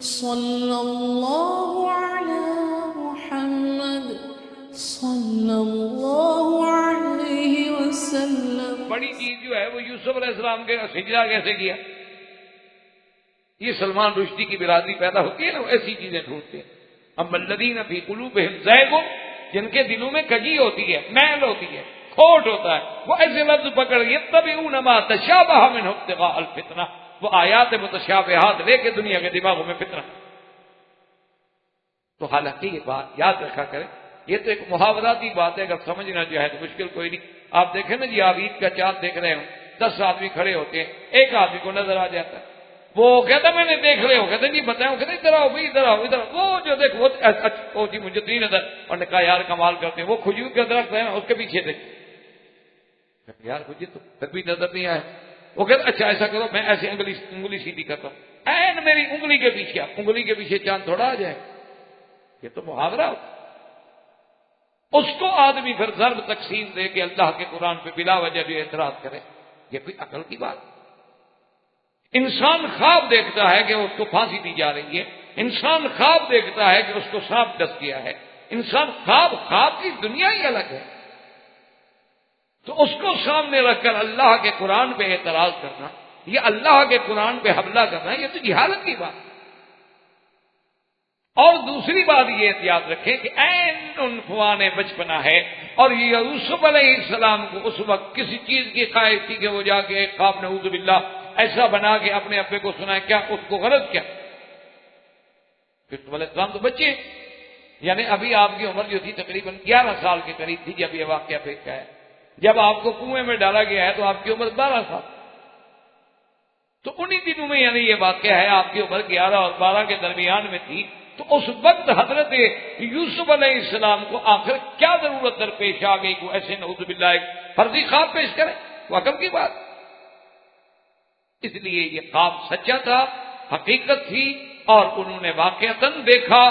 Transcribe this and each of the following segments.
صلی اللہ علی محمد صلی اللہ علیہ وسلم۔ بڑی چیز جو ہے وہ یوسف علیہ السلام کے ہجرہ کیسے کیا؟ یہ سلمان رشدی کی برادری پیدا ہوتی ہے نا، وہ ایسی چیزیں ڈھونڈتے ہیں۔ اما الذین فی قلوبہم زیغ، جن کے دلوں میں کجی ہوتی ہے، میل ہوتی ہے، کھوٹ ہوتا ہے، وہ ایسے لفظ پکڑ یتبعون ما تشابہ منہ ابتغاء الفتنہ، وہ آیات متشابہات لے کے دنیا کے دماغوں میں فتنہ۔ تو حالانکہ یہ بات یاد رکھا کریں، یہ تو ایک محاوراتی بات ہے، اگر سمجھنا چاہے تو مشکل کوئی نہیں۔ آپ دیکھیں نا جی، آپ عید کا چاند دیکھ رہے ہوں، 10 آدمی کھڑے ہوتے ہیں، ایک آدمی کو نظر آ جاتا ہے، وہ کہتا میں نے دیکھ رہے ہو، کہتے جی بتائیں، کہتے ادھر آؤ بھائی، ادھر آؤ، ادھر آؤ۔ وہ جو دیکھ وہ اچھا جی مجھے نہیں نظر، اور نے کہا یار کمال کرتے ہیں، وہ کھجور کا درخت ہے نا اس کے پیچھے دیکھ، یار مجھے تو پھر بھی نظر نہیں آیا۔ وہ کہتا اچھا ایسا کرو، میں ایسے انگلی سیدھی کرتا ہوں، این میری انگلی کے پیچھے، انگلی کے پیچھے چاند تھوڑا آ جائے، یہ تو محاورہ ہوتا۔ اس کو آدمی پھر ضرب تقسیم دے کے اللہ کے قرآن پہ بلا وجہ جو اعتراض کرے، یہ کوئی عقل کی بات؟ انسان خواب دیکھتا ہے کہ اس کو پھانسی دی جا رہی ہے، انسان خواب دیکھتا ہے کہ اس کو سانپ ڈس گیا ہے، انسان خواب کی دنیا ہی الگ ہے۔ تو اس کو سامنے رکھ کر اللہ کے قرآن پہ اعتراض کرنا، یہ اللہ کے قرآن پہ حملہ کرنا، یہ تو جہالت کی بات۔ اور دوسری بات یہ احتیاط رکھیں کہ عین عنفوان بچپنا ہے، اور یہ یوسف علیہ السلام کو اس وقت کسی چیز کی خواہش تھی کہ وہ جا کے ایک خواب نعوذ باللہ ایسا بنا کے اپنے ابے کو سنائے، کیا اس کو غرض کیا؟ یوسف علیہ السلام تو بچے، یعنی ابھی آپ کی عمر جو تھی تقریباً 11 سال کے قریب تھی جب یہ واقعہ پیش آیا۔ جب آپ کو کنویں میں ڈالا گیا ہے تو آپ کی عمر 12 سال، تو انہی دنوں میں یعنی یہ واقعہ ہے، آپ کی عمر 11 اور 12 کے درمیان میں تھی۔ تو اس وقت حضرت یوسف علیہ السلام کو آخر کیا ضرورت درپیش آ گئی کو ایسے نعوذ باللہ ایک فرضی خواب پیش کرے؟ وہ عقل کی بات۔ اس لیے یہ خواب سچا تھا، حقیقت تھی، اور انہوں نے واقعتاً دیکھا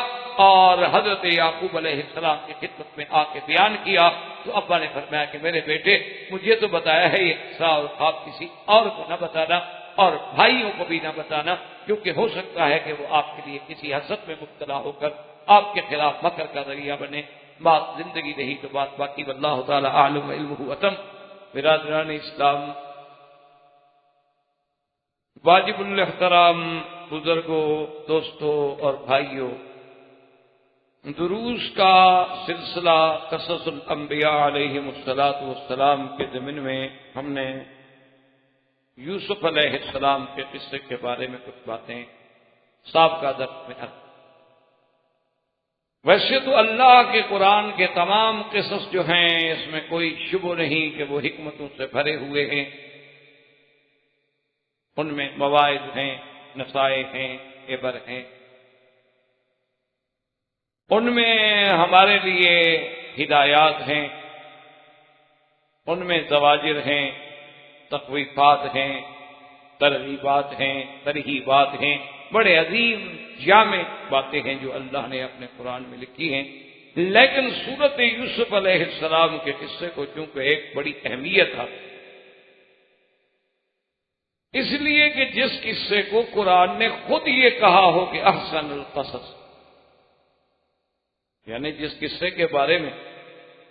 اور حضرت یعقوب علیہ السلام کی خدمت میں آ کے بیان کیا۔ تو ابا نے فرمایا کہ میرے بیٹے، مجھے تو بتایا ہے یہ قصہ اور خواب کسی اور کو نہ بتانا، اور بھائیوں کو بھی نہ بتانا، کیونکہ ہو سکتا ہے کہ وہ آپ کے لیے کسی حسد میں مبتلا ہو کر آپ کے خلاف مکر کا ذریعہ بنے۔ بات زندگی رہی تو بات باقی، واللہ تعالی عالم علمہ اتم۔ برادران اسلام، واجب الاحترام بزرگوں، دوستوں اور بھائیوں، دروس کا سلسلہ قصص الانبیاء علیہم السلام کے ضمن میں ہم نے یوسف علیہ السلام کے قصے کے بارے میں کچھ باتیں سابقہ درس میں عرض۔ ویسے تو اللہ کے قرآن کے تمام قصص جو ہیں اس میں کوئی شبہ نہیں کہ وہ حکمتوں سے بھرے ہوئے ہیں، ان میں مواعظ ہیں، نصائح ہیں، عبر ہیں، ان میں ہمارے لیے ہدایات ہیں، ان میں زواجر ہیں، تخویفات ہیں، ترغیبات ہیں، ترہیبات ہیں، بڑے عظیم جامع باتیں ہیں جو اللہ نے اپنے قرآن میں لکھی ہیں۔ لیکن سورت یوسف علیہ السلام کے قصے کو چونکہ ایک بڑی اہمیت ہے، اس لیے کہ جس قصے کو قرآن نے خود یہ کہا ہو کہ احسن القصص، یعنی جس قصے کے بارے میں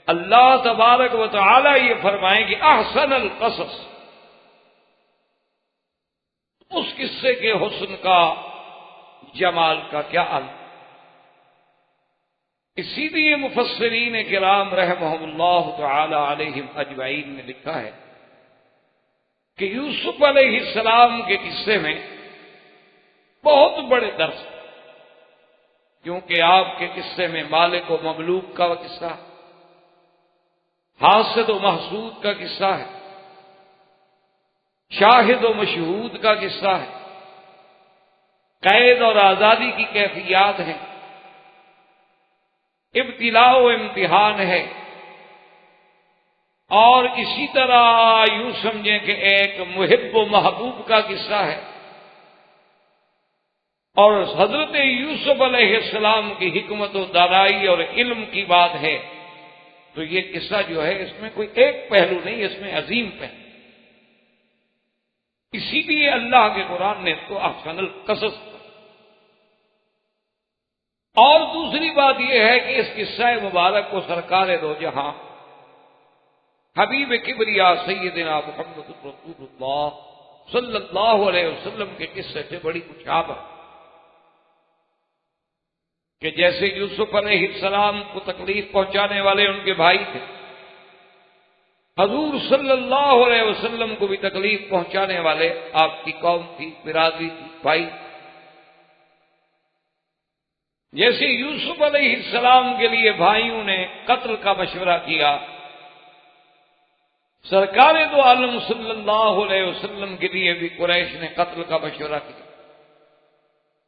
اللہ تبارک و تعالی یہ فرمائیں کہ احسن القصص، اس قصے کے حسن کا، جمال کا کیا عالم۔ اسی لیے مفسرین کرام رحمہم اللہ تعالی علیہم اجمعین نے لکھا ہے کہ یوسف علیہ السلام کے قصے میں بہت بڑے درس، کیونکہ آپ کے قصے میں مالک و مملوک کا قصہ، حاسد و محسود کا قصہ ہے، شاہد و مشہود کا قصہ ہے، قید اور آزادی کی کیفیات ہیں، ابتلاء و امتحان ہے، اور اسی طرح یوں سمجھیں کہ ایک محب و محبوب کا قصہ ہے، اور حضرت یوسف علیہ السلام کی حکمت و دانائی اور علم کی بات ہے۔ تو یہ قصہ جو ہے اس میں کوئی ایک پہلو نہیں، اس میں عظیم پہلو، اسی لیے اللہ کے قرآن نے اس کو احسن القصص۔ اور دوسری بات یہ ہے کہ اس قصہ مبارک کو سرکار دو جہاں حبیب کبریا سیدنا محمد رسول اللہ صلی اللہ علیہ وسلم کے قصے سے بڑی مشابہ کہ جیسے یوسف علیہ السلام کو تکلیف پہنچانے والے ان کے بھائی تھے، حضور صلی اللہ علیہ وسلم کو بھی تکلیف پہنچانے والے آپ کی قوم تھی، برادری تھی، بھائی۔ جیسے یوسف علیہ السلام کے لیے بھائیوں نے قتل کا مشورہ کیا، سرکار دو عالم صلی اللہ علیہ وسلم کے لیے بھی قریش نے قتل کا مشورہ کیا۔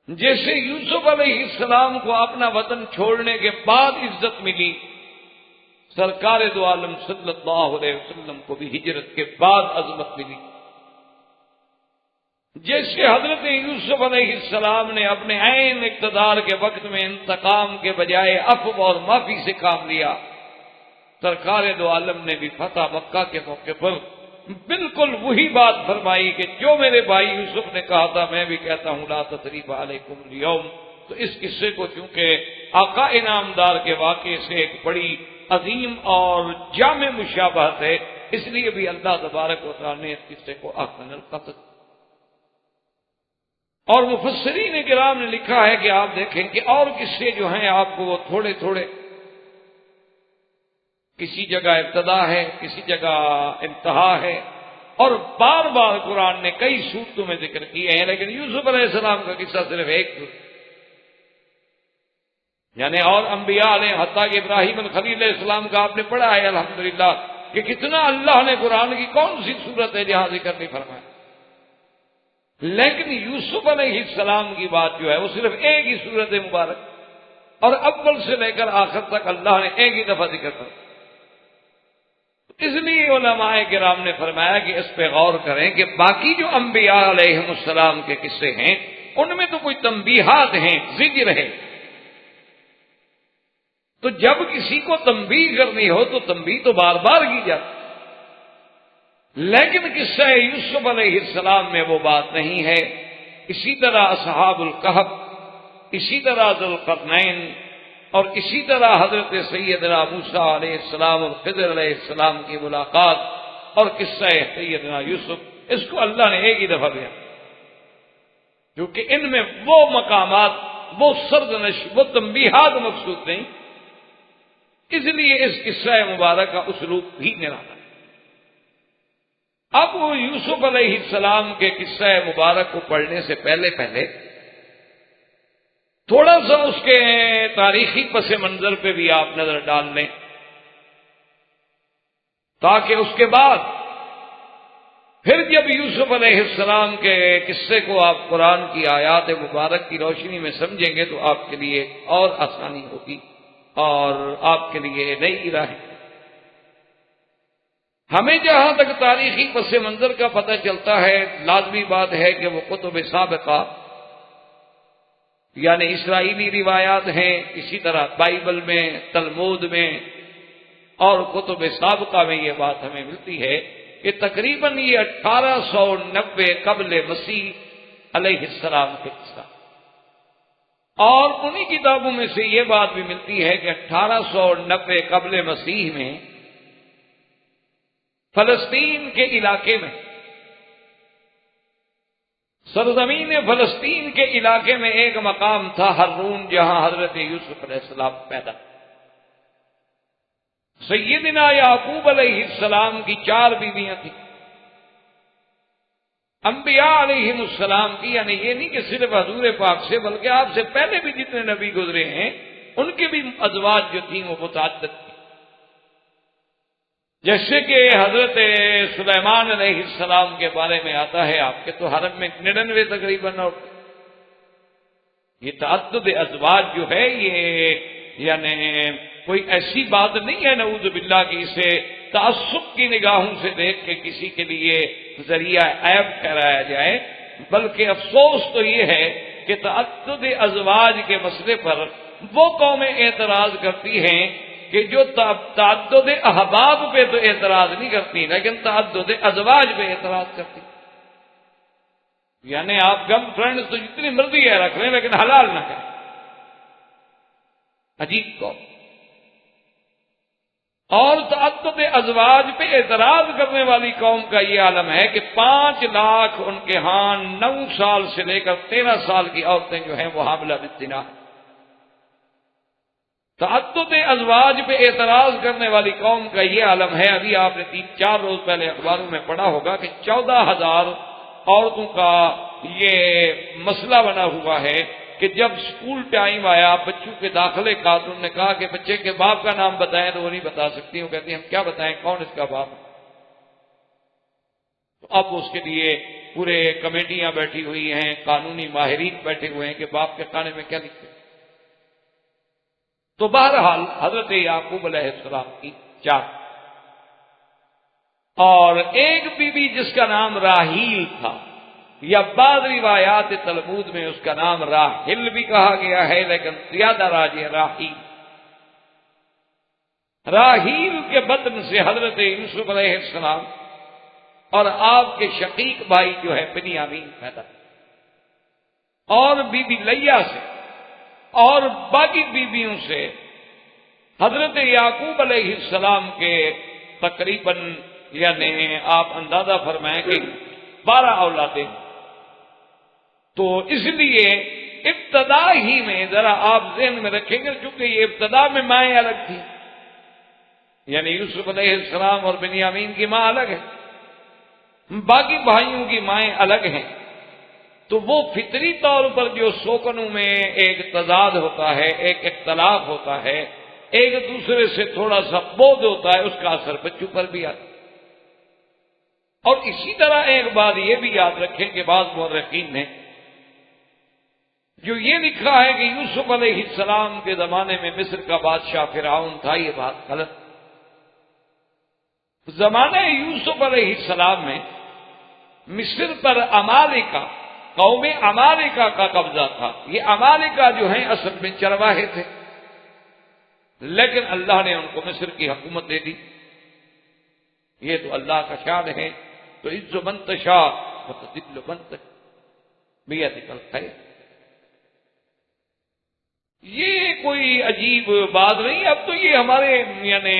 جیسے یوسف علیہ السلام کو اپنا وطن چھوڑنے کے بعد عزت ملی، سرکار دو عالم صلی اللہ علیہ وسلم کو بھی ہجرت کے بعد عظمت ملی۔ جیسے حضرت یوسف علیہ السلام نے اپنے عین اقتدار کے وقت میں انتقام کے بجائے عفو اور معافی سے کام لیا، سرکار دو عالم نے بھی فتح مکہ کے موقع پر بالکل وہی بات فرمائی کہ جو میرے بھائی یوسف نے کہا تھا میں بھی کہتا ہوں، لا تثریب علیکم اليوم۔ تو اس قصے کو چونکہ آقا انعامدار کے واقعے سے ایک بڑی عظیم اور جامع مشابہت ہے، اس لیے بھی اللہ تبارک و تعالی نے اس قصے کو احسن القصص۔ اور مفسرین کرام نے لکھا ہے کہ آپ دیکھیں کہ اور قصے جو ہیں آپ کو وہ تھوڑے تھوڑے، کسی جگہ ابتدا ہے، کسی جگہ انتہا ہے، اور بار بار قرآن نے کئی صورتوں میں ذکر کیے ہیں، لیکن یوسف علیہ السلام کا قصہ صرف ایک، یعنی اور انبیاء علیہ حتیٰ کہ ابراہیم الخلیل علیہ السلام کا آپ نے پڑھا ہے الحمدللہ کہ کتنا اللہ نے قرآن کی کون سی صورت ہے جہاں ذکر نہیں فرمایا، لیکن یوسف علیہ السلام کی بات جو ہے وہ صرف ایک ہی صورت مبارک، اور اول سے لے کر آخر تک اللہ نے ایک ہی دفعہ ذکر کر۔ اس لیے علماء کرام نے فرمایا کہ اس پہ غور کریں کہ باقی جو انبیاء علیہ السلام کے قصے ہیں ان میں تو کوئی تنبیہات ہیں، زجر ہے، تو جب کسی کو تنبیہ کرنی ہو تو تنبیہ تو بار بار کی جاتی، لیکن قصہ یوسف علیہ السلام میں وہ بات نہیں ہے۔ اسی طرح اصحاب الکہف، اسی طرح ذوالقرنین، اور اسی طرح حضرت سیدنا موسیٰ علیہ السلام اور خضر علیہ السلام کی ملاقات، اور قصہ سیدنا یوسف، اس کو اللہ نے ایک ہی دفعہ دیا، کیونکہ ان میں وہ مقامات، وہ سرزنش، وہ تنبیہات مقصود نہیں، اس لیے اس قصہ مبارک کا اسلوب بھی نرالا۔ اب وہ یوسف علیہ السلام کے قصہ مبارک کو پڑھنے سے پہلے تھوڑا سا اس کے تاریخی پس منظر پہ بھی آپ نظر ڈال لیں، تاکہ اس کے بعد پھر جب یوسف علیہ السلام کے قصے کو آپ قرآن کی آیات مبارک کی روشنی میں سمجھیں گے تو آپ کے لیے اور آسانی ہوگی اور آپ کے لیے نئی راہ۔ ہمیں جہاں تک تاریخی پس منظر کا پتہ چلتا ہے، لازمی بات ہے کہ وہ کتب سابقہ یعنی اسرائیلی روایات ہیں، اسی طرح بائبل میں، تلمود میں اور کتب سابقہ میں یہ بات ہمیں ملتی ہے کہ تقریباً یہ 1890 قبل مسیح علیہ السلام کے قصہ، اور انہی کتابوں میں سے یہ بات بھی ملتی ہے کہ 1890 قبل مسیح میں فلسطین کے علاقے میں، سرزمین فلسطین کے علاقے میں ایک مقام تھا ہرون، جہاں حضرت یوسف علیہ السلام پیدا۔ سیدنا یعقوب علیہ السلام کی 4 بیویاں تھیں، انبیاء علیہ السلام کی، یعنی یہ نہیں کہ صرف حضور پاک سے بلکہ آپ سے پہلے بھی جتنے نبی گزرے ہیں ان کی بھی ازواج جو تھیں وہ متعدد تھیں، جیسے کہ حضرت سلیمان علیہ السلام کے بارے میں آتا ہے آپ کے تو حرم میں 99 تقریباً، اور یہ تعدد ازواج جو ہے یہ یعنی کوئی ایسی بات نہیں ہے نعوذ باللہ کہ اسے تعصب کی نگاہوں سے دیکھ کے کسی کے لیے ذریعہ عیب ٹھہرایا جائے، بلکہ افسوس تو یہ ہے کہ تعدد ازواج کے مسئلے پر وہ قومیں اعتراض کرتی ہیں کہ جو تعدد احباب پہ تو اعتراض نہیں کرتی لیکن تعدد ازواج پہ اعتراض کرتی، یعنی آپ گرل فرینڈ تو جتنی مرضی ہے رکھ لیں لیکن حلال نہ کریں۔ عجیب قوم. اور تعدد ازواج پہ اعتراض کرنے والی قوم کا یہ عالم ہے کہ 5 لاکھ ان کے ہاں 9 سال سے لے کر 13 سال کی عورتیں جو ہیں وہ حاملہ بالزنا. تعدد ازواج پہ اعتراض کرنے والی قوم کا یہ عالم ہے. ابھی آپ نے 3-4 روز پہلے اخباروں میں پڑھا ہوگا کہ 14,000 عورتوں کا یہ مسئلہ بنا ہوا ہے کہ جب اسکول ٹائم آیا بچوں کے داخلے کا تو انہوں نے کہا کہ بچے کے باپ کا نام بتائیں تو وہ نہیں بتا سکتی. وہ کہتی ہیں ہم کیا بتائیں, کون اس کا باپ. تو اب اس کے لیے پورے کمیٹیاں بیٹھی ہوئی ہیں, قانونی ماہرین بیٹھے ہوئے ہیں کہ باپ کے کھانے میں کیا لکھتے. تو بہرحال حضرت یعقوب علیہ السلام کی 4 اور ایک بیوی جس کا نام راحیل تھا, یا بعض روایات تلمود میں اس کا نام راحل بھی کہا گیا ہے, لیکن زیادہ راجح راحیل. راحیل کے بطن سے حضرت یوسف علیہ السلام اور آپ کے شقیق بھائی جو ہے بنیامین پیدا, اور بی بی لیا سے اور باقی بیویوں سے حضرت یعقوب علیہ السلام کے تقریباً یعنی آپ اندازہ فرمائیں کہ 12 اولادیں. تو اس لیے ابتدا ہی میں ذرا آپ ذہن میں رکھیں گے, چونکہ یہ ابتدا میں مائیں الگ تھیں, یعنی یوسف علیہ السلام اور بنیامین کی ماں الگ ہے, باقی بھائیوں کی مائیں الگ ہیں. تو وہ فطری طور پر جو سوکنوں میں ایک تضاد ہوتا ہے, ایک اختلاف ہوتا ہے, ایک دوسرے سے تھوڑا سا بودھ ہوتا ہے, اس کا اثر بچوں پر بھی آتا ہے. اور اسی طرح ایک بات یہ بھی یاد رکھیں کہ بعض مورخین نے جو یہ لکھا ہے کہ یوسف علیہ السلام کے زمانے میں مصر کا بادشاہ فرعون تھا, یہ بات غلط. زمانہ یوسف علیہ السلام میں مصر پر عمالقہ, قوم عمالقہ کا قبضہ تھا. یہ عمالقہ جو ہیں اصل میں چرواہے تھے, لیکن اللہ نے ان کو مصر کی حکومت دے دی. یہ تو اللہ کا شان ہے. تو عز من تشاء وتذل من تشاء بیدک الخیر. یہ کوئی عجیب بات نہیں. اب تو یہ ہمارے یعنی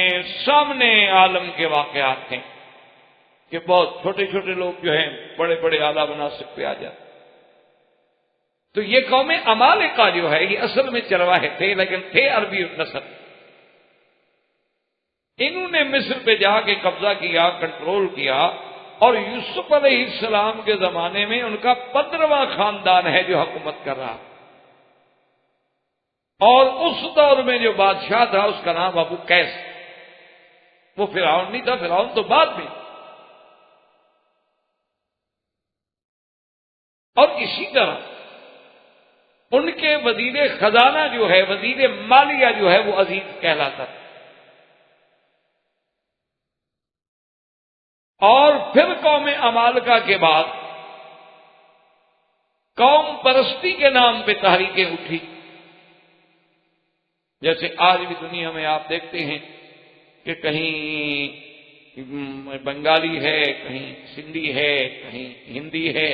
سامنے عالم کے واقعات ہیں کہ بہت چھوٹے چھوٹے لوگ جو ہیں بڑے بڑے اعلیٰ مناصب پہ آ جاتے. تو یہ قوم عمالقہ جو ہے یہ اصل میں چرواہے تھے, لیکن تھے عربی نسل. انہوں نے مصر پہ جا کے قبضہ کیا, کنٹرول کیا, اور یوسف علیہ السلام کے زمانے میں ان کا 15واں خاندان ہے جو حکومت کر رہا. اور اس دور میں جو بادشاہ تھا اس کا نام ابو قیس. وہ فرعون نہیں تھا, فرعون تو بعد میں. اور اسی طرح ان کے وزیر خزانہ جو ہے, وزیر مالیہ جو ہے, وہ عزیز کہلاتا تھا. اور پھر قوم عمالقہ کے بعد قوم پرستی کے نام پہ تحریکیں اٹھی. جیسے آج بھی دنیا میں آپ دیکھتے ہیں کہ کہیں بنگالی ہے, کہیں سندھی ہے, کہیں ہندی ہے,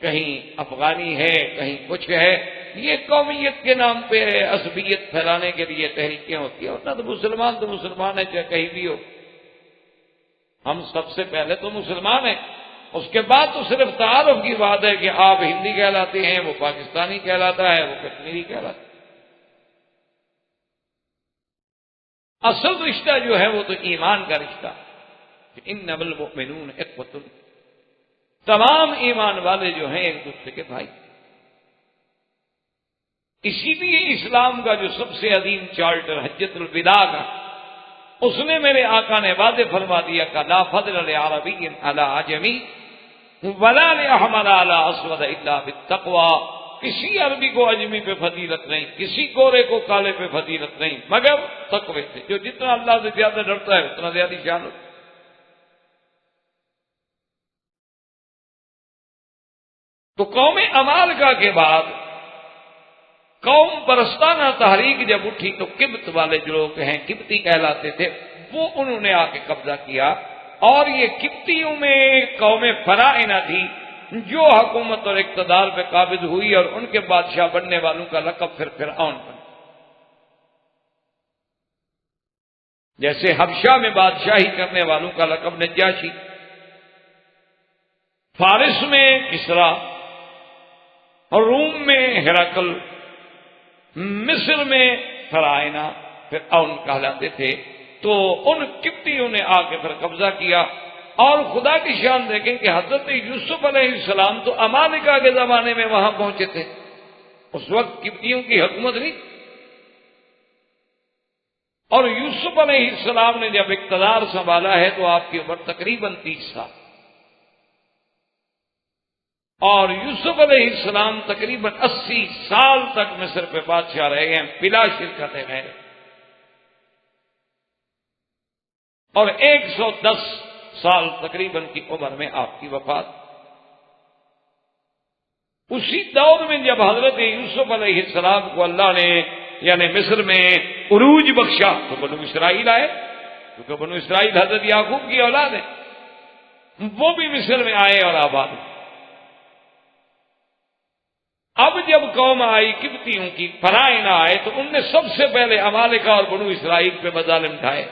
کہیں افغانی ہے, کہیں کچھ ہے. یہ قومیت کے نام پہ عصبیت پھیلانے کے لیے تحریکیں ہوتی ہیں. اور نہ تو مسلمان ہے چاہے کہیں بھی ہو. ہم سب سے پہلے تو مسلمان ہیں, اس کے بعد تو صرف تعارف کی بات ہے کہ آپ ہندی کہلاتے ہیں, وہ پاکستانی کہلاتا ہے, وہ کشمیری کہلاتا ہے. اصل رشتہ جو ہے وہ تو ایمان کا رشتہ. انما المؤمنون اخوۃ, تمام ایمان والے جو ہیں ایک دوسرے کے بھائی. اسی لیے اسلام کا جو سب سے عظیم چارٹر حجۃ الوداع کا, اس نے میرے آقا نے واضح فرما دیا کہ لا فضل لعربی علی عجمی ولا لاحمر علی اسود الا بالتقوی. کسی عربی کو اجمی پہ فضیلت نہیں, کسی گورے کو کالے پہ فضیلت نہیں, مگر تقوی سے. جو جتنا اللہ سے زیادہ ڈرتا ہے اتنا زیادہ شان ہوتا ہے. تو قوم عمالقہ کے بعد قوم پرستانہ تحریک جب اٹھی تو قبط والے جو لوگ ہیں, قبطی کہلاتے تھے, وہ انہوں نے آ کے قبضہ کیا. اور یہ قبطیوں میں قوم فرائنہ تھی جو حکومت اور اقتدار پہ قابض ہوئی, اور ان کے بادشاہ بننے والوں کا لقب پھر فرعون بنا. جیسے حبشہ میں بادشاہی کرنے والوں کا لقب نجاشی، فارس میں کسرا، اور روم میں ہرقل، مصر میں فرعونہ فرعون کہلاتے تھے. تو ان قبطیوں نے آ کے پھر قبضہ کیا. اور خدا کی شان دیکھیں کہ حضرت یوسف علیہ السلام تو امالکہ کے زمانے میں وہاں پہنچے تھے. اس وقت قبطیوں کی حکومت نہیں. اور یوسف علیہ السلام نے جب اقتدار سنبھالا ہے تو آپ کی عمر تقریباً 30 سال. اور یوسف علیہ السلام تقریباً 80 سال تک مصر پہ بادشاہ رہے ہیں بلا شرکت غیر. اور 110 سال تقریباً کی عمر میں آپ کی وفات. اسی دور میں جب حضرت یوسف علیہ السلام کو اللہ نے یعنی مصر میں عروج بخشا تو بنو اسرائیل آئے، کیونکہ بنو اسرائیل حضرت یعقوب کی اولاد ہے، وہ بھی مصر میں آئے اور آباد ہوئے. اب جب قوم آئی قبطیوں کی، فرعونہ آئے، تو ان نے سب سے پہلے امالکہ اور بنو اسرائیل پہ مظالم ڈھائے.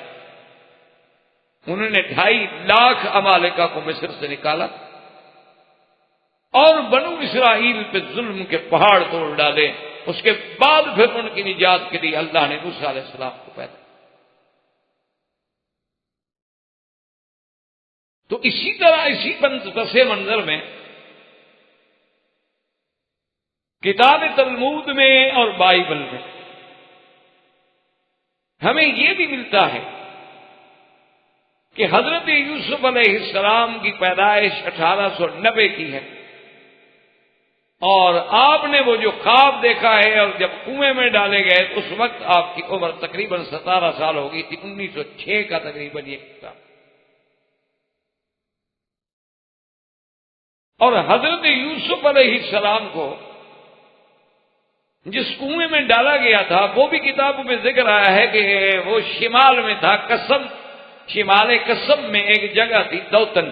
انہوں نے 2.5 لاکھ امالکہ کو مصر سے نکالا اور بنو اسرائیل پہ ظلم کے پہاڑ توڑ ڈالے. اس کے بعد پھر ان کی نجات کے لیے اللہ نے موسیٰ علیہ السلام کو پیدا. تو اسی طرح اسی پس منظر میں کتاب تلمود میں اور بائبل میں ہمیں یہ بھی ملتا ہے کہ حضرت یوسف علیہ السلام کی پیدائش 1890 کی ہے، اور آپ نے وہ جو خواب دیکھا ہے اور جب کنویں میں ڈالے گئے اس وقت آپ کی عمر تقریباً 17 سال ہو گئی تھی. 1906 کا تقریباً یہ کتاب. اور حضرت یوسف علیہ السلام کو جس کنویں میں ڈالا گیا تھا وہ بھی کتابوں میں ذکر آیا ہے کہ وہ شمال میں تھا، قسم، شمال قسم میں ایک جگہ تھی دوتن،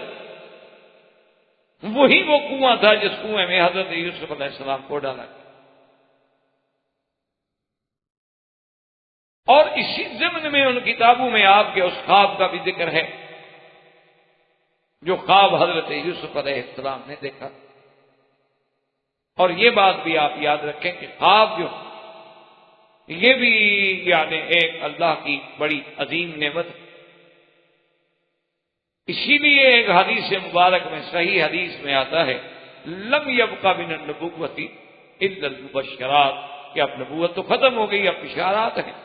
وہی وہ کنواں تھا جس کنویں میں حضرت یوسف علیہ السلام کو ڈالا گیا. اور اسی ضمن میں ان کتابوں میں آپ کے اس خواب کا بھی ذکر ہے جو خواب حضرت یوسف علیہ السلام نے دیکھا. اور یہ بات بھی آپ یاد رکھیں کہ خواب جو یہ بھی یعنی ایک اللہ کی بڑی عظیم نعمت. اسی لیے ایک حدیث مبارک میں صحیح حدیث میں آتا ہے لم یبقى من النبوۃ الا المبشرات، کہ اب نبوت تو ختم ہو گئی، اب بشارات ہیں.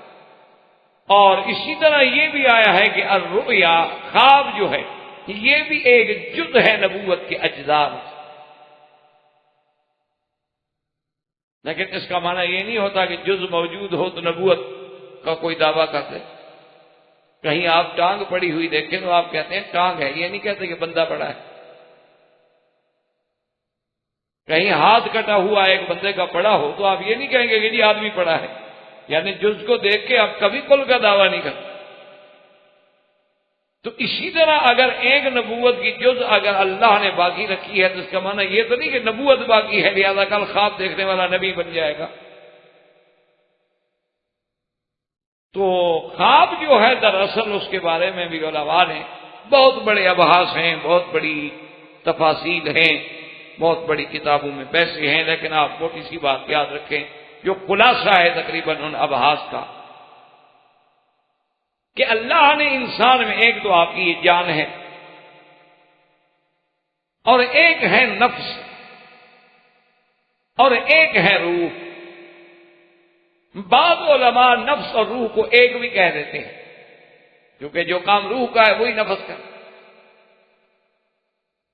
اور اسی طرح یہ بھی آیا ہے کہ الرؤیا، خواب جو ہے یہ بھی ایک جز ہے نبوت کے اجزاء میں. لیکن اس کا معنی یہ نہیں ہوتا کہ جز موجود ہو تو نبوت کا کوئی دعویٰ کرتے. کہیں آپ ٹانگ پڑی ہوئی دیکھیں تو آپ کہتے ہیں ٹانگ ہے، یہ نہیں کہتے کہ بندہ پڑا ہے. کہیں ہاتھ کٹا ہوا ایک بندے کا پڑا ہو تو آپ یہ نہیں کہیں گے کہ جی آدمی پڑا ہے. یعنی جز کو دیکھ کے آپ کبھی کل کا دعویٰ نہیں کرتے. تو اسی طرح اگر ایک نبوت کی جز اگر اللہ نے باقی رکھی ہے تو اس کا معنی یہ تو نہیں کہ نبوت باقی ہے لہذا کل خواب دیکھنے والا نبی بن جائے گا. تو خواب جو ہے دراصل اس کے بارے میں بھی علماء نے بہت بڑے ابحاث ہیں، بہت بڑی تفاصیل ہیں، بہت بڑی کتابوں میں بحثیں ہیں. لیکن آپ چھوٹی سی بات یاد رکھیں جو خلاصہ ہے تقریباً ان ابحاث کا کہ اللہ نے انسان میں ایک تو آپ کی یہ جان ہے اور ایک ہے نفس اور ایک ہے روح. بعض علماء نفس اور روح کو ایک بھی کہہ دیتے ہیں کیونکہ جو کام روح کا ہے وہی نفس کا.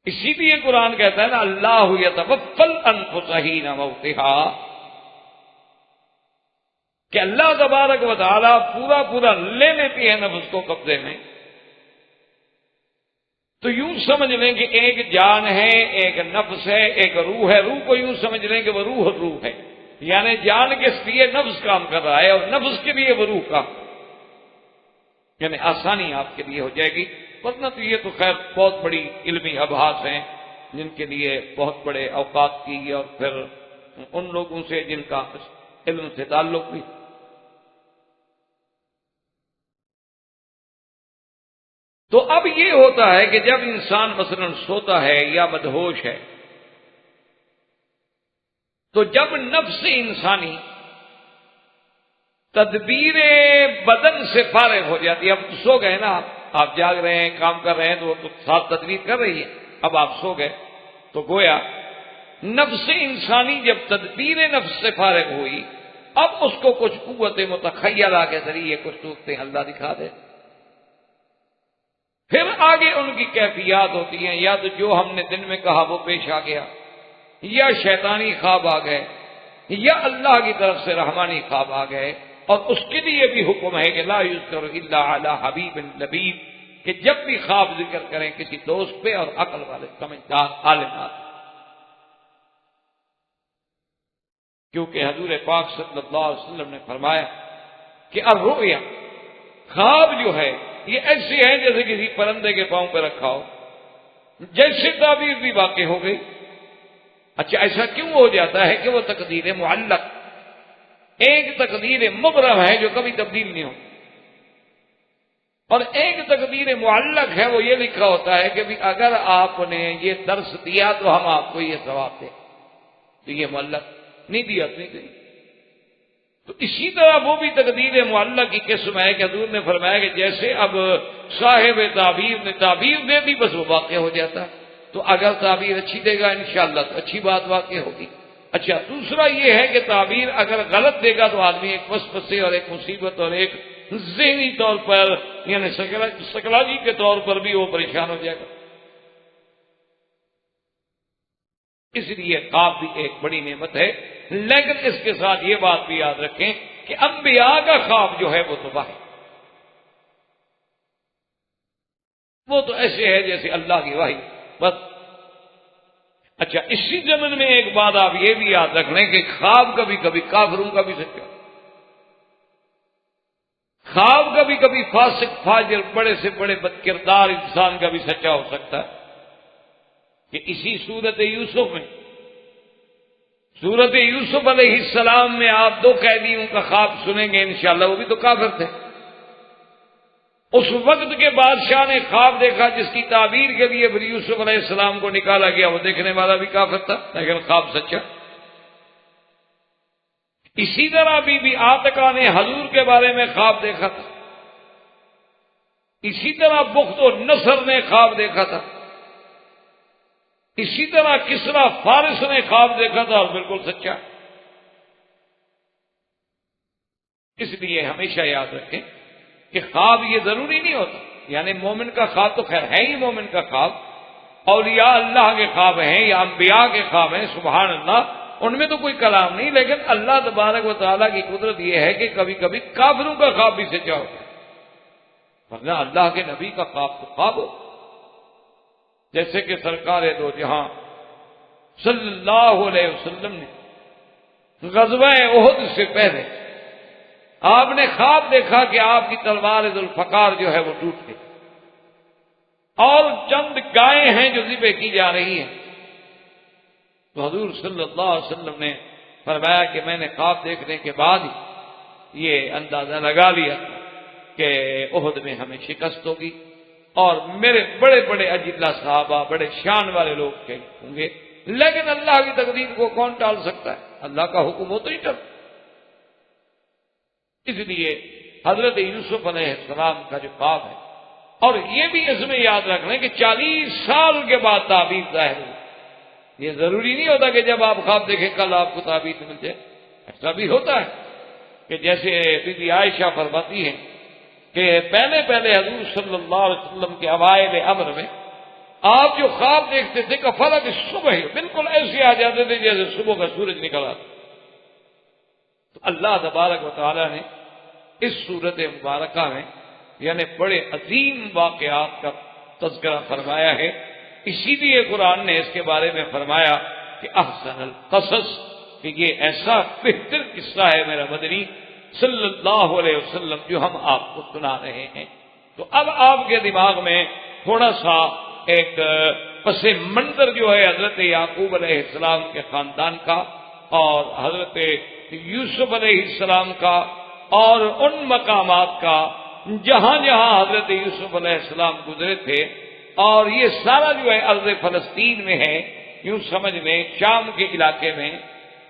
اسی لیے قرآن کہتا ہے نا اللہ یتوفی الانفس حین موتها، کہ اللہ تبارک و تعالی پورا لے لیتی ہے نفس کو قبضے میں. تو یوں سمجھ لیں کہ ایک جان ہے، ایک نفس ہے، ایک روح ہے. روح کو یوں سمجھ لیں کہ وہ روح ہے، یعنی جان کے لیے نفس کام کر رہا ہے اور نفس کے لیے وہ روح کا، یعنی آسانی آپ کے لیے ہو جائے گی. ورنہ تو یہ تو خیر بہت بڑی علمی ابحاث ہیں جن کے لیے بہت بڑے اوقات کی اور پھر ان لوگوں سے جن کا علم سے تعلق بھی تو اب یہ ہوتا ہے کہ جب انسان مثلا سوتا ہے یا مدہوش ہے، تو جب نفس انسانی تدبیر بدن سے فارغ ہو جاتی ہے، اب تو سو گئے نا، آپ جاگ رہے ہیں، کام کر رہے ہیں، تو وہ تو ساتھ تدبیر کر رہی ہے، اب آپ سو گئے، تو گویا نفس انسانی جب تدبیر نفس سے فارغ ہوئی، اب اس کو کچھ قوت متخیلہ کے ذریعے کچھ صورتیں اللہ دکھا دے، پھر آگے ان کی کیفیات ہوتی ہیں، یا تو جو ہم نے دن میں کہا وہ پیش آ گیا، یا شیطانی خواب آ گئے، یا اللہ کی طرف سے رحمانی خواب آ گئے، اور اس کے لیے بھی حکم ہے کہ لا یذکر الا علی حبیب لبیب، کہ جب بھی خواب ذکر کریں کسی دوست پہ اور عقل والے سمجھدار عالمات، کیونکہ حضور پاک صلی اللہ علیہ وسلم نے فرمایا کہ الرؤیا، خواب جو ہے یہ ایسی ہے جیسے کسی پرندے کے پاؤں پہ رکھا ہو، جیسے تعبیر بھی واقع ہو گئی۔ اچھا ایسا کیوں ہو جاتا ہے کہ وہ تقدیر معلق، ایک تقدیر مبرم ہے جو کبھی تبدیل نہیں ہو، اور ایک تقدیر معلق ہے، وہ یہ لکھا ہوتا ہے کہ بھی اگر آپ نے یہ درس دیا تو ہم آپ کو یہ ثواب دیں، تو یہ معلق نہیں دیا نہیں دیں۔ تو اسی طرح وہ بھی تقدیر معلق کی قسم ہے کہ حضور نے فرمایا کہ جیسے اب صاحب تعبیر نے تعبیر دے دی بس وہ واقع ہو جاتا ہے، تو اگر تعبیر اچھی دے گا انشاءاللہ تو اچھی بات واقع ہوگی۔ اچھا دوسرا یہ ہے کہ تعبیر اگر غلط دے گا تو آدمی ایک وسوسے اور ایک مصیبت اور ایک ذہنی طور پر یعنی سائیکالوجی کے طور پر بھی وہ پریشان ہو جائے گا۔ اس لیے خواب بھی ایک بڑی نعمت ہے، لیکن اس کے ساتھ یہ بات بھی یاد رکھیں کہ انبیاء کا خواب جو ہے وہ تو واحد، وہ تو ایسے ہے جیسے اللہ کی وحی بس۔ اچھا اسی ضمن میں ایک بات آپ یہ بھی یاد رکھ لیں کہ خواب کبھی کبھی کافروں کا بھی سچا، خواب کبھی کبھی فاسق فاجر بڑے سے بڑے بد کردار انسان کا بھی سچا ہو سکتا ہے، کہ اسی سورت یوسف میں، سورت یوسف علیہ السلام میں آپ دو قیدیوں کا خواب سنیں گے انشاءاللہ، وہ بھی تو کافر تھے۔ اس وقت کے بادشاہ نے خواب دیکھا جس کی تعبیر کے لیے پھر یوسف علیہ السلام کو نکالا گیا، وہ دیکھنے والا بھی کافر تھا لیکن خواب سچا۔ اسی طرح بی بی عاتقہ نے حضور کے بارے میں خواب دیکھا تھا، اسی طرح بخت و نصر نے خواب دیکھا تھا، اسی طرح کسرا فارس نے خواب دیکھا تھا اور بالکل سچا۔ اس لیے ہمیشہ یاد رکھیں کہ خواب یہ ضروری نہیں ہوتا، یعنی مومن کا خواب تو خیر ہے ہی مومن کا خواب، اولیاء اللہ کے خواب ہیں یا انبیاء کے خواب ہیں سبحان اللہ، ان میں تو کوئی کلام نہیں، لیکن اللہ تبارک و تعالیٰ کی قدرت یہ ہے کہ کبھی کبھی کافروں کا خواب بھی سچا ہوتا ہے، ورنہ اللہ کے نبی کا خواب تو خواب ہو۔ جیسے کہ سرکار دو جہاں صلی اللہ علیہ وسلم نے غزوہ احد سے پہلے آپ نے خواب دیکھا کہ آپ کی تلوار ذوالفقار جو ہے وہ ٹوٹ گئی اور چند گائیں ہیں جو ذبح کی جا رہی ہیں، تو حضور صلی اللہ علیہ وسلم نے فرمایا کہ میں نے خواب دیکھنے کے بعد ہی یہ اندازہ لگا لیا کہ احد میں ہمیں شکست ہوگی اور میرے بڑے بڑے اجلہ صحابہ بڑے شان والے لوگ شہید ہوں گے، لیکن اللہ کی تقدیر کو کون ٹال سکتا ہے، اللہ کا حکم ہو تو ہی ٹل۔ اس لیے حضرت یوسف علیہ السلام کا جو خواب ہے، اور یہ بھی اس میں یاد رکھ لیں کہ 40 سال کے بعد تعبیر ظاہر ہوئی، یہ ضروری نہیں ہوتا کہ جب آپ خواب دیکھیں کل آپ کو تعبیر مل جائے، ایسا بھی ہوتا ہے کہ جیسے بی بی عائشہ فرماتی ہیں کہ پہلے حضور صلی اللہ علیہ وسلم کے اوائل امر میں آپ جو خواب دیکھتے تھے کہ فلک صبح بالکل ایسے آ جاتے تھے جیسے صبح کا سورج نکل آتا۔ تو اللہ تبارک و تعالیٰ نے اس صورت مبارکہ میں یعنی بڑے عظیم واقعات کا تذکرہ فرمایا ہے، اسی لیے قرآن نے اس کے بارے میں فرمایا کہ احسن القصص، کہ یہ ایسا بہتر قصہ ہے میرا مدنی صلی اللہ علیہ وسلم جو ہم آپ کو سنا رہے ہیں۔ تو اب آپ کے دماغ میں تھوڑا سا ایک پس منظر جو ہے حضرت یعقوب علیہ السلام کے خاندان کا اور حضرت یوسف علیہ السلام کا اور ان مقامات کا جہاں جہاں حضرت یوسف علیہ السلام گزرے تھے، اور یہ سارا جو ہے ارض فلسطین میں ہے، یوں سمجھ لیں شام کے علاقے میں،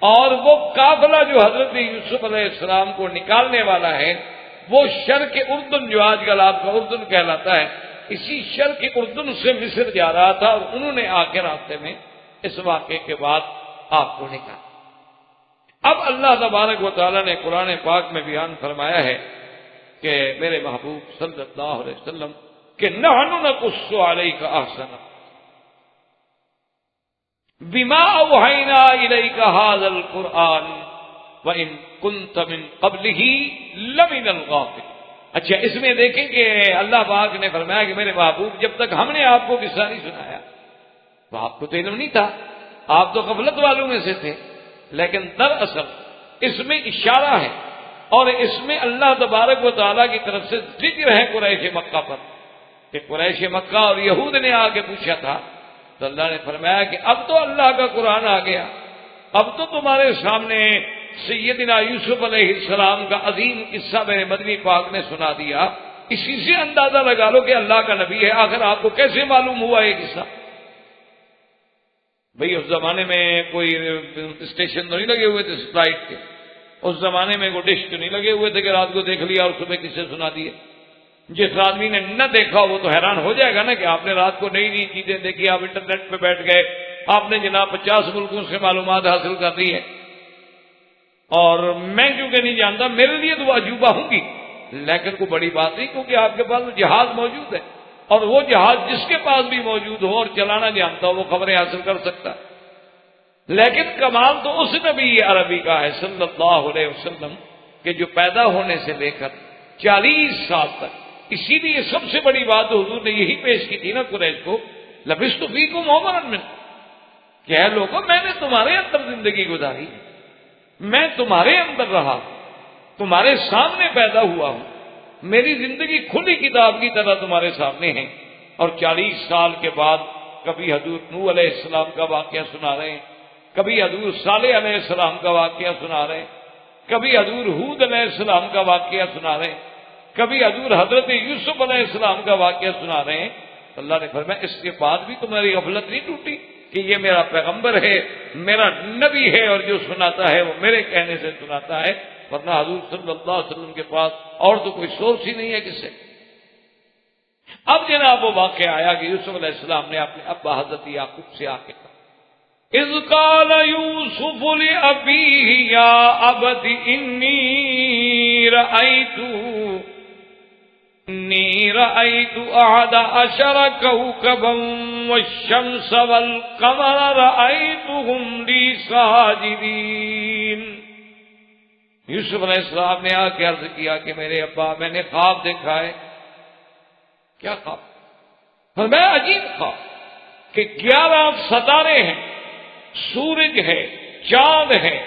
اور وہ قافلہ جو حضرت یوسف علیہ السلام کو نکالنے والا ہے وہ شرق اردن، جو آج کل آپ کا اردن کہلاتا ہے، اسی شرق اردن سے مصر جا رہا تھا، اور انہوں نے آ کے راستے میں اس واقعے کے بعد آپ کو نکالا۔ اب اللہ تبارک و تعالیٰ نے قرآن پاک میں بیان فرمایا ہے کہ میرے محبوب صلی اللہ علیہ وسلم کہ نحن نقص علیک احسن بما اوحینا الیک ھذا القرآن وان کنت من قبلہ لمن الغافلین۔ اچھا، اس میں دیکھیں کہ اللہ پاک نے فرمایا کہ میرے محبوب جب تک ہم نے آپ کو قصہ نہیں سنایا تو آپ کو تو علم نہیں تھا، آپ تو غفلت والوں میں سے تھے۔ لیکن دراصل اس میں اشارہ ہے، اور اس میں اللہ تبارک و تعالیٰ کی طرف سے ذکر ہے قریش مکہ پر، کہ قریش مکہ اور یہود نے آ کے پوچھا تھا، تو اللہ نے فرمایا کہ اب تو اللہ کا قرآن آ گیا، اب تو تمہارے سامنے سیدنا یوسف علیہ السلام کا عظیم قصہ میرے مدنی پاک نے سنا دیا۔ اسی سے اندازہ لگا لو کہ اللہ کا نبی ہے۔ آخر آپ کو کیسے معلوم ہوا یہ قصہ؟ بھئی اس زمانے میں کوئی اسٹیشن تو نہیں لگے ہوئے تھے سیٹلائٹ کے، اس زمانے میں کوئی ڈش تو نہیں لگے ہوئے تھے کہ رات کو دیکھ لیا اور صبح کسے سنا دیے۔ جس آدمی نے نہ دیکھا وہ تو حیران ہو جائے گا نا کہ آپ نے رات کو نئی نئی چیزیں دیکھی، آپ انٹرنیٹ پہ بیٹھ گئے، آپ نے جناب 50 ملکوں سے معلومات حاصل کر لی ہے، اور میں کیونکہ نہیں جانتا میرے لیے تو وہ عجوبہ ہوں گی، لیکن کوئی بڑی بات نہیں، کیونکہ آپ کے پاس جہاز موجود ہے، اور وہ جہاز جس کے پاس بھی موجود ہو اور چلانا جانتا ہو وہ خبریں حاصل کر سکتا ہے۔ لیکن کمال تو اس نبی عربی کا ہے صلی اللہ علیہ وسلم کہ جو پیدا ہونے سے لے کر 40 سال تک، اسی لیے سب سے بڑی بات حضور نے یہی پیش کی تھی نا قریش کو، لبثت فیکم عمرا من، کہ اے لوگوں میں نے تمہارے اندر زندگی گزاری، میں تمہارے اندر رہا، تمہارے سامنے پیدا ہوا ہوں، میری زندگی کھلی کتاب کی طرح تمہارے سامنے ہے۔ اور 40 سال کے بعد کبھی حضور نوح علیہ السلام کا واقعہ سنا رہے ہیں، کبھی حضور صالح علیہ السلام کا واقعہ سنا رہے ہیں، کبھی حضور ہود علیہ السلام کا واقعہ سنا رہے ہیں، کبھی حضور حضرت یوسف علیہ السلام کا واقعہ سنا رہے ہیں۔ اللہ نے فرمایا اس کے بعد بھی تمہاری غفلت نہیں ٹوٹی کہ یہ میرا پیغمبر ہے، میرا نبی ہے، اور جو سناتا ہے وہ میرے کہنے سے سناتا ہے، ورنہ حضور صلی اللہ علیہ وسلم کے پاس اور تو کوئی سورس ہی نہیں ہے کس سے۔ اب جناب وہ واقعہ آیا کہ یوسف علیہ السلام نے اپنے ابا حضرت یعقوب سے آ کے کہا، اذ قال یوسف لأبیہ یا ابت انی رأیت احد عشر کوکبا والشمس والقمر رأیتهم لی ساجدین۔ یوسف علیہ السلام نے آ کے عرض کیا کہ میرے ابا میں نے خواب دیکھا ہے۔ کیا خواب؟ فرمایا عجیب خواب کہ 11 ستارے ہیں، سورج ہے، چاند ہے،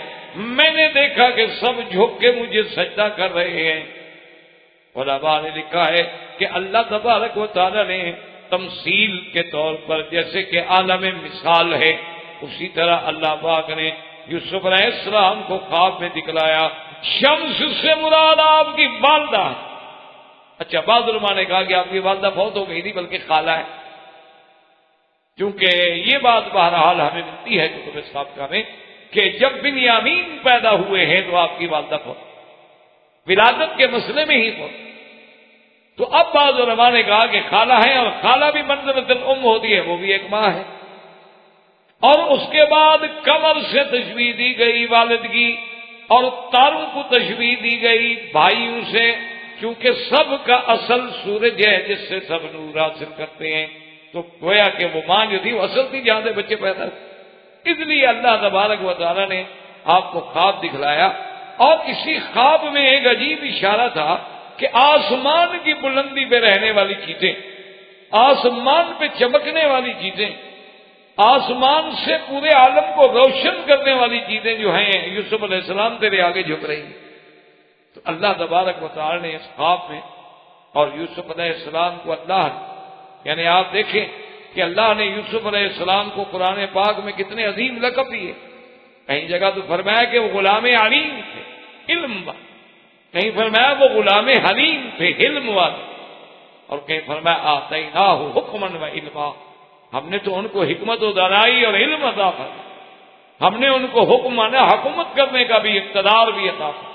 میں نے دیکھا کہ سب جھک کے مجھے سجدہ کر رہے ہیں۔ علماء نے لکھا ہے کہ اللہ تبارک و تعالی نے تمثیل کے طور پر جیسے کہ عالم مثال ہے، اسی طرح اللہ پاک نے یوسف علیہ السلام کو خواب میں دکھلایا۔ شمس سے مراد آپ کی والدہ ہے۔ اچھا، بعض علماء نے کہا کہ آپ کی والدہ فوت ہو گئی تھی بلکہ خالہ ہے، کیونکہ یہ بات بہرحال ہمیں ملتی ہے کتب سابقہ میں کہ جب بنیامین پیدا ہوئے ہیں تو آپ کی والدہ فوت، ولادت کے مسئلے میں ہی فوت۔ تو اب بعض علماء نے کہا کہ خالہ ہے، اور خالہ بھی منزلۃ الام ہوتی ہے، وہ بھی ایک ماں ہے۔ اور اس کے بعد قمر سے تشبیہ دی گئی والدگی، اور تاروں کو تشبیہ دی گئی بھائیوں سے، کیونکہ سب کا اصل سورج ہے جس سے سب نور حاصل کرتے ہیں، تو گویا کہ وہ ماں جو تھی وہ اصل تھی جہاں سے بچے پیدا ہوئے۔ اس لیے اللہ تبارک و تعالیٰ نے آپ کو خواب دکھلایا، اور اسی خواب میں ایک عجیب اشارہ تھا کہ آسمان کی بلندی پہ رہنے والی چیزیں، آسمان پہ چمکنے والی چیزیں، آسمان سے پورے عالم کو روشن کرنے والی چیزیں جو ہیں یوسف علیہ السلام تیرے آگے جھک رہی ہیں۔ تو اللہ تبارک و تعالی نے اس خواب میں، اور یوسف علیہ السلام کو اللہ نے، یعنی آپ دیکھیں کہ اللہ نے یوسف علیہ السلام کو قرآن پاک میں کتنے عظیم لقب دیے۔ کہیں جگہ تو فرمایا کہ وہ غلام علیم تھے، علم با، کہیں فرمایا وہ غلام حلیم تھے علم والے، اور کہیں فرمایا آتیناہ حکمن و علما، ہم نے تو ان کو حکمت و دانائی اور علم عطا فرمایا، ہم نے ان کو حکم مانا حکومت کرنے کا بھی اقتدار بھی عطا فرمایا۔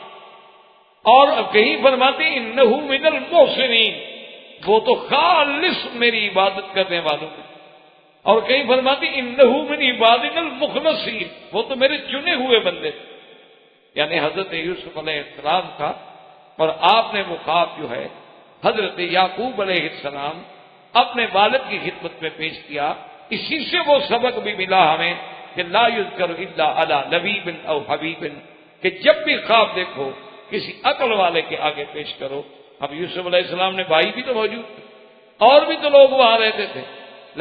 اور کہیں فرماتے انہ من المحسنین، وہ تو خالص میری عبادت کرنے والوں میں، اور کہیں فرماتے انہ من عبادنا المخلصین، وہ تو میرے چنے ہوئے بندے تھے۔ یعنی حضرت یوسف علیہ السلام کا، اور آپ نے وہ خواب جو ہے حضرت یعقوب علیہ السلام اپنے والد کی خدمت میں پیش کیا، اسی سے وہ سبق بھی ملا ہمیں کہ لا یذکر الا علی لبیب او حبیب، کہ جب بھی خواب دیکھو کسی عقل والے کے آگے پیش کرو۔ اب یوسف علیہ السلام نے بھائی بھی تو موجود تھے، اور بھی تو لوگ وہاں رہتے تھے،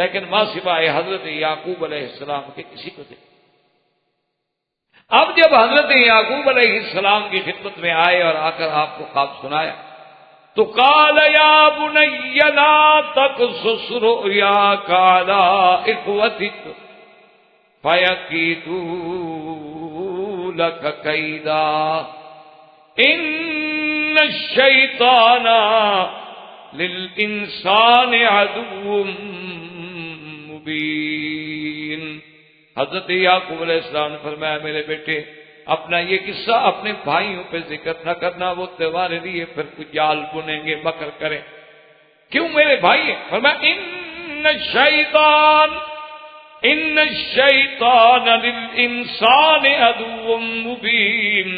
لیکن ماں سوائے حضرت یعقوب علیہ السلام کے کسی کو دیکھ۔ اب جب حضرت یعقوب علیہ السلام کی خدمت میں آئے اور آ کر آپ کو خواب سنایا تو قال یا بنی لا تقصص رؤیاک علی اخوتک فیکیدوا لک کیدا ان الشیطان للانسان عدو مبین۔ حضرت یعقوب علیہ السلام نے فرمایا میرے بیٹے اپنا یہ قصہ اپنے بھائیوں پہ ذکر نہ کرنا، وہ تمہارے لیے پھر کچھ جال بنیں گے، مکر کریں۔ کیوں میرے بھائی ہیں؟ فرمایا ان الشیطان للانسان عدو مبین،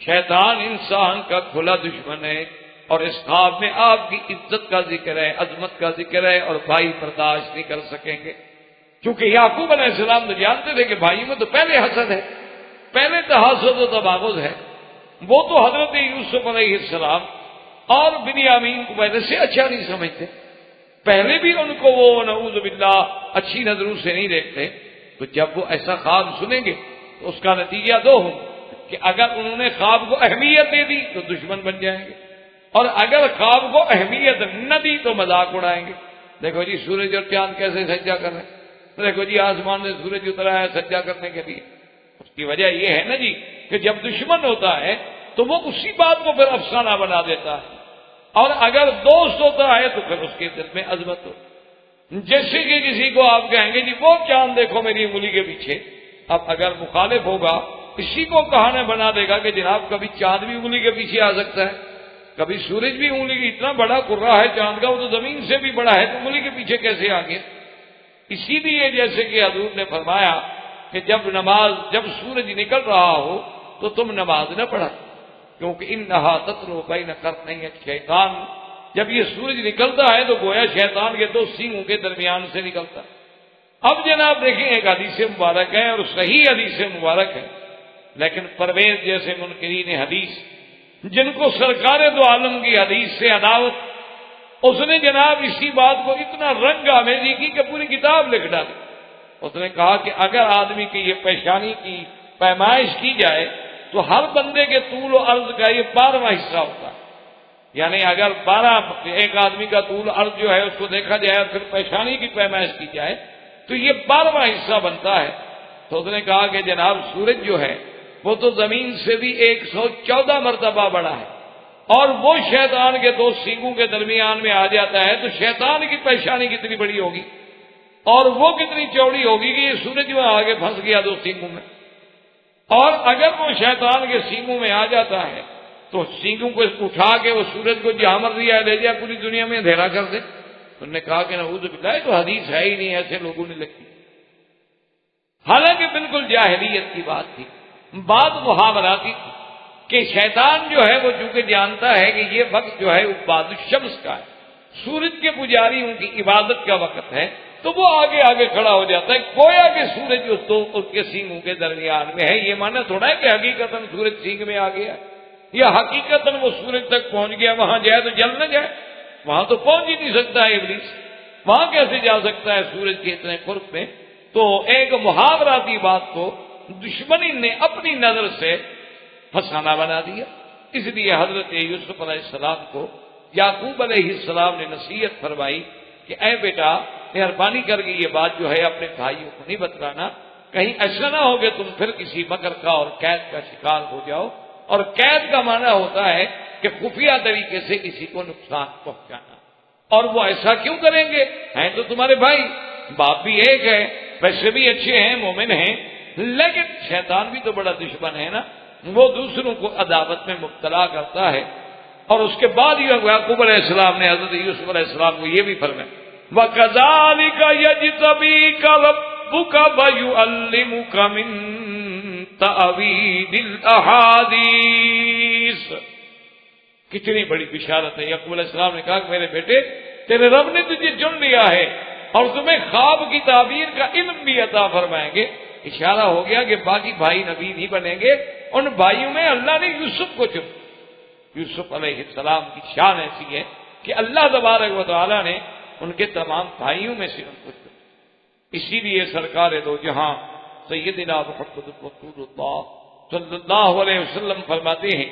شیطان انسان کا کھلا دشمن ہے، اور اس خواب میں آپ کی عزت کا ذکر ہے، عظمت کا ذکر ہے، اور بھائی برداشت نہیں کر سکیں گے۔ کیونکہ یعقوب علیہ السلام تو جانتے تھے کہ بھائیوں میں تو پہلے حسد ہے، پہلے تحاسد و تباغض ہے۔ وہ تو حضرت یوسف علیہ السلام اور بنیامین کو پہلے سے اچھا نہیں سمجھتے، پہلے بھی ان کو وہ نعوذ باللہ اچھی نظروں سے نہیں دیکھتے۔ تو جب وہ ایسا خواب سنیں گے تو اس کا نتیجہ دو ہوں کہ اگر انہوں نے خواب کو اہمیت دے دی تو دشمن بن جائیں گے، اور اگر خواب کو اہمیت نہ دی تو مذاق اڑائیں گے۔ دیکھو جی سورج اور چاند کیسے سجدہ کر رہے ہیں، دیکھو جی آسمان سے سورج اترا ہے سجدہ کرنے کے لیے۔ اس کی وجہ یہ ہے نا جی کہ جب دشمن ہوتا ہے تو وہ اسی بات کو پھر افسانہ بنا دیتا ہے، اور اگر دوست ہوتا ہے تو پھر اس کے دل میں عظمت ہو۔ جیسے کہ کسی کو آپ کہیں گے جی وہ چاند دیکھو میری انگلی کے پیچھے، اب اگر مخالف ہوگا اسی کو کہانے بنا دے گا کہ جناب کبھی چاند بھی انگلی کے پیچھے آ سکتا ہے، کبھی سورج بھی انگلی کی، اتنا بڑا کرہ ہے چاند کا، وہ تو زمین سے بھی بڑا ہے، تو انگلی کے پیچھے کیسے آ گیا؟ اسی لیے جیسے کہ حضور نے فرمایا کہ جب سورج نکل رہا ہو تو تم نماز نہ پڑھا، کیونکہ انہا تطلع بین قرنی الشیطان، جب یہ سورج نکلتا ہے تو گویا شیطان کے دو سینگوں کے درمیان سے نکلتا ہے۔ اب جناب دیکھیں ایک حدیث مبارک ہے اور صحیح حدیث مبارک ہے، لیکن پرویز جیسے منکرین حدیث جن کو سرکار دو عالم کی حدیث سے عداوت، اس نے جناب اسی بات کو اتنا رنگ آمیزی کی کہ پوری کتاب لکھ ڈالی۔ اس نے کہا کہ اگر آدمی کی یہ پیشانی کی پیمائش کی جائے تو ہر بندے کے طول و عرض کا یہ 12واں حصہ ہوتا ہے، یعنی اگر 12 ایک آدمی کا طول عرض جو ہے اس کو دیکھا جائے اور پھر پیشانی کی پیمائش کی جائے تو یہ 12واں حصہ بنتا ہے۔ تو اس نے کہا کہ جناب سورج جو ہے وہ تو زمین سے بھی 114 مرتبہ بڑا ہے، اور وہ شیطان کے دو سینگوں کے درمیان میں آ جاتا ہے، تو شیطان کی پیشانی کتنی بڑی ہوگی اور وہ کتنی چوڑی ہوگی کہ یہ سورج میں آگے پھنس گیا دو سینگوں میں، اور اگر وہ شیطان کے سینگوں میں آ جاتا ہے تو سینگوں کو اٹھا کے وہ سورج کو جہاں مرضی آئے لے جائے، پوری دنیا میں اندھیرا کر دے۔ انہوں نے کہا کہ نعوذ باللہ تو حدیث ہے ہی نہیں، ایسے لوگوں نے لکھی، حالانکہ بالکل جاہلیت کی بات تھی، بات محاوراتی تھی کہ شیطان جو ہے وہ چونکہ جانتا ہے کہ یہ وقت جو ہے عباد الشمس کا ہے، سورج کے پجاریوں کی عبادت کا وقت ہے، تو وہ آگے آگے کھڑا ہو جاتا ہے، گویا کہ سورج اس کے سینگوں کے درمیان میں ہے۔ یہ مانا تھوڑا ہے کہ حقیقتاً سورج سینگ میں آ گیا یا حقیقتاً وہ سورج تک پہنچ گیا، وہاں جائے تو جل نہ جائے، وہاں تو پہنچ ہی نہیں سکتا ہے ابلیس، وہاں کیسے جا سکتا ہے سورج کے اتنے قرب میں؟ تو ایک محاوراتی بات کو دشمنی نے اپنی نظر سے فسانہ بنا دیا۔ اس لیے حضرت یوسف علیہ السلام کو یعقوب علیہ السلام نے نصیحت فرمائی کہ اے بیٹا مہربانی کر کے یہ بات جو ہے اپنے بھائیوں کو نہیں بتلانا، کہیں ایسا نہ ہو کہ تم پھر کسی مکر کا اور قید کا شکار ہو جاؤ۔ اور قید کا معنی ہوتا ہے کہ خفیہ طریقے سے کسی کو نقصان پہنچانا. اور وہ ایسا کیوں کریں گے؟ ہیں تو تمہارے بھائی، باپ بھی ایک ہے، ویسے بھی اچھے ہیں، مومن ہیں، لیکن شیطان بھی تو بڑا دشمن ہے نا، وہ دوسروں کو عداوت میں مبتلا کرتا ہے. اور اس کے بعد یعقوب علیہ السلام نے حضرت یوسف علیہ السلام کو یہ بھی فرمایا وَكَذَلِكَ يَجْتَبِيكَ رَبُّكَ وَيُعَلِّمُكَ مِن تَأْوِيلِ الْأَحَادِيثِ. کتنی بڑی بشارت ہے. یعقوب علیہ السلام نے کہا کہ میرے بیٹے، تیرے رب نے تجھے چن لیا ہے اور تمہیں خواب کی تعبیر کا علم بھی عطا فرمائیں گے. اشارہ ہو گیا کہ باقی بھائی نبی نہیں بنیں گے، ان بھائیوں میں اللہ نے یوسف کو چن. یوسف علیہ السلام کی شان ایسی ہے کہ اللہ تبارک و تعالی نے ان کے تمام بھائیوں میں سے ان کو چنا. اسی لیے سرکار دو جہاں سیدنا محمد رسول اللہ صلی اللہ علیہ وسلم فرماتے ہیں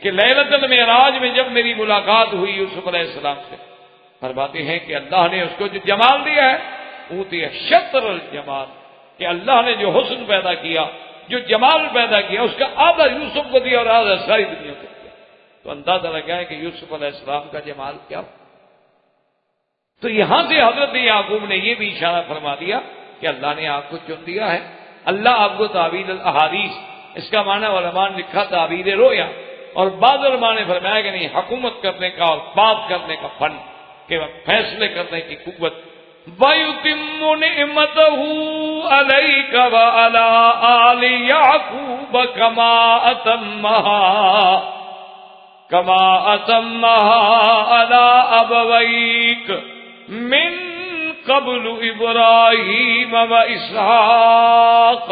کہ لیلۃ المعراج میں جب میری ملاقات ہوئی یوسف علیہ السلام سے، فرماتے ہیں کہ اللہ نے اس کو جو جمال دیا ہے، اوتی شطر الجمال، کہ اللہ نے جو حسن پیدا کیا، جو جمال پیدا کیا، اس کا آدھا یوسف کو دیا اور آدھا ساری دنیا کو دیا. تو اندازہ لگا ہے کہ یوسف علیہ السلام کا جمال کیا. تو یہاں سے حضرت یعقوب نے یہ بھی اشارہ فرما دیا کہ اللہ نے آپ کو چن دیا ہے. اللہ آپ کو تعبیر الاحادیث، اس کا معنی علماء نے لکھا تعبیر رویا، اور بعض علماء نے فرمایا کہ نہیں، حکومت کرنے کا اور بات کرنے کا فن، کہ فیصلے کرنے کی قوت. وَيُتِمُّ نِعْمَتَهُ عَلَيْكَ وَعَلَىٰ آلِ يَعْقُوبَ كَمَا أَتَمَّهَا عَلَىٰ أَبَوَيْكَ مِن قَبْلُ إِبْرَاهِيمَ وَإِسْحَاقَ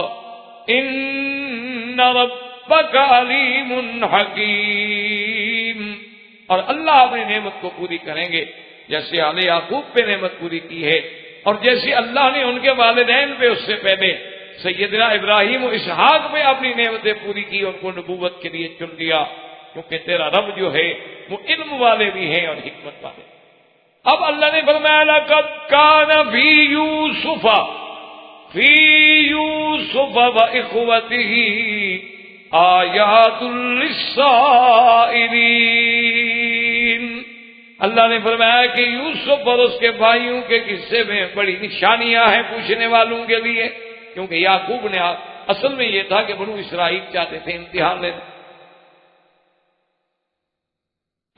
إِنَّ رَبَّكَ عَلِيمٌ حَكِيمٌ. اور اللہ اپنی نعمت کو پوری کریں گے جیسے آل یعقوب پہ نعمت پوری کی ہے، اور جیسے اللہ نے ان کے والدین پہ اس سے پہلے سیدنا ابراہیم و اسحاق پہ اپنی نعمتیں پوری کی، ان کو نبوت کے لیے چن لیا، کیونکہ تیرا رب جو ہے وہ علم والے بھی ہیں اور حکمت والے. اب اللہ نے فرمایا لَقَدْ كَانَ فِي يُوسُفَ وَإِخْوَتِهِ آيَاتٌ لِّلسَّائِلِينَ. اللہ نے فرمایا کہ یوسف اور اس کے بھائیوں کے قصے میں بڑی نشانیاں ہیں پوچھنے والوں کے لیے، کیونکہ یعقوب نے اصل میں یہ تھا کہ بنو اسرائیل چاہتے تھے امتحان لینا.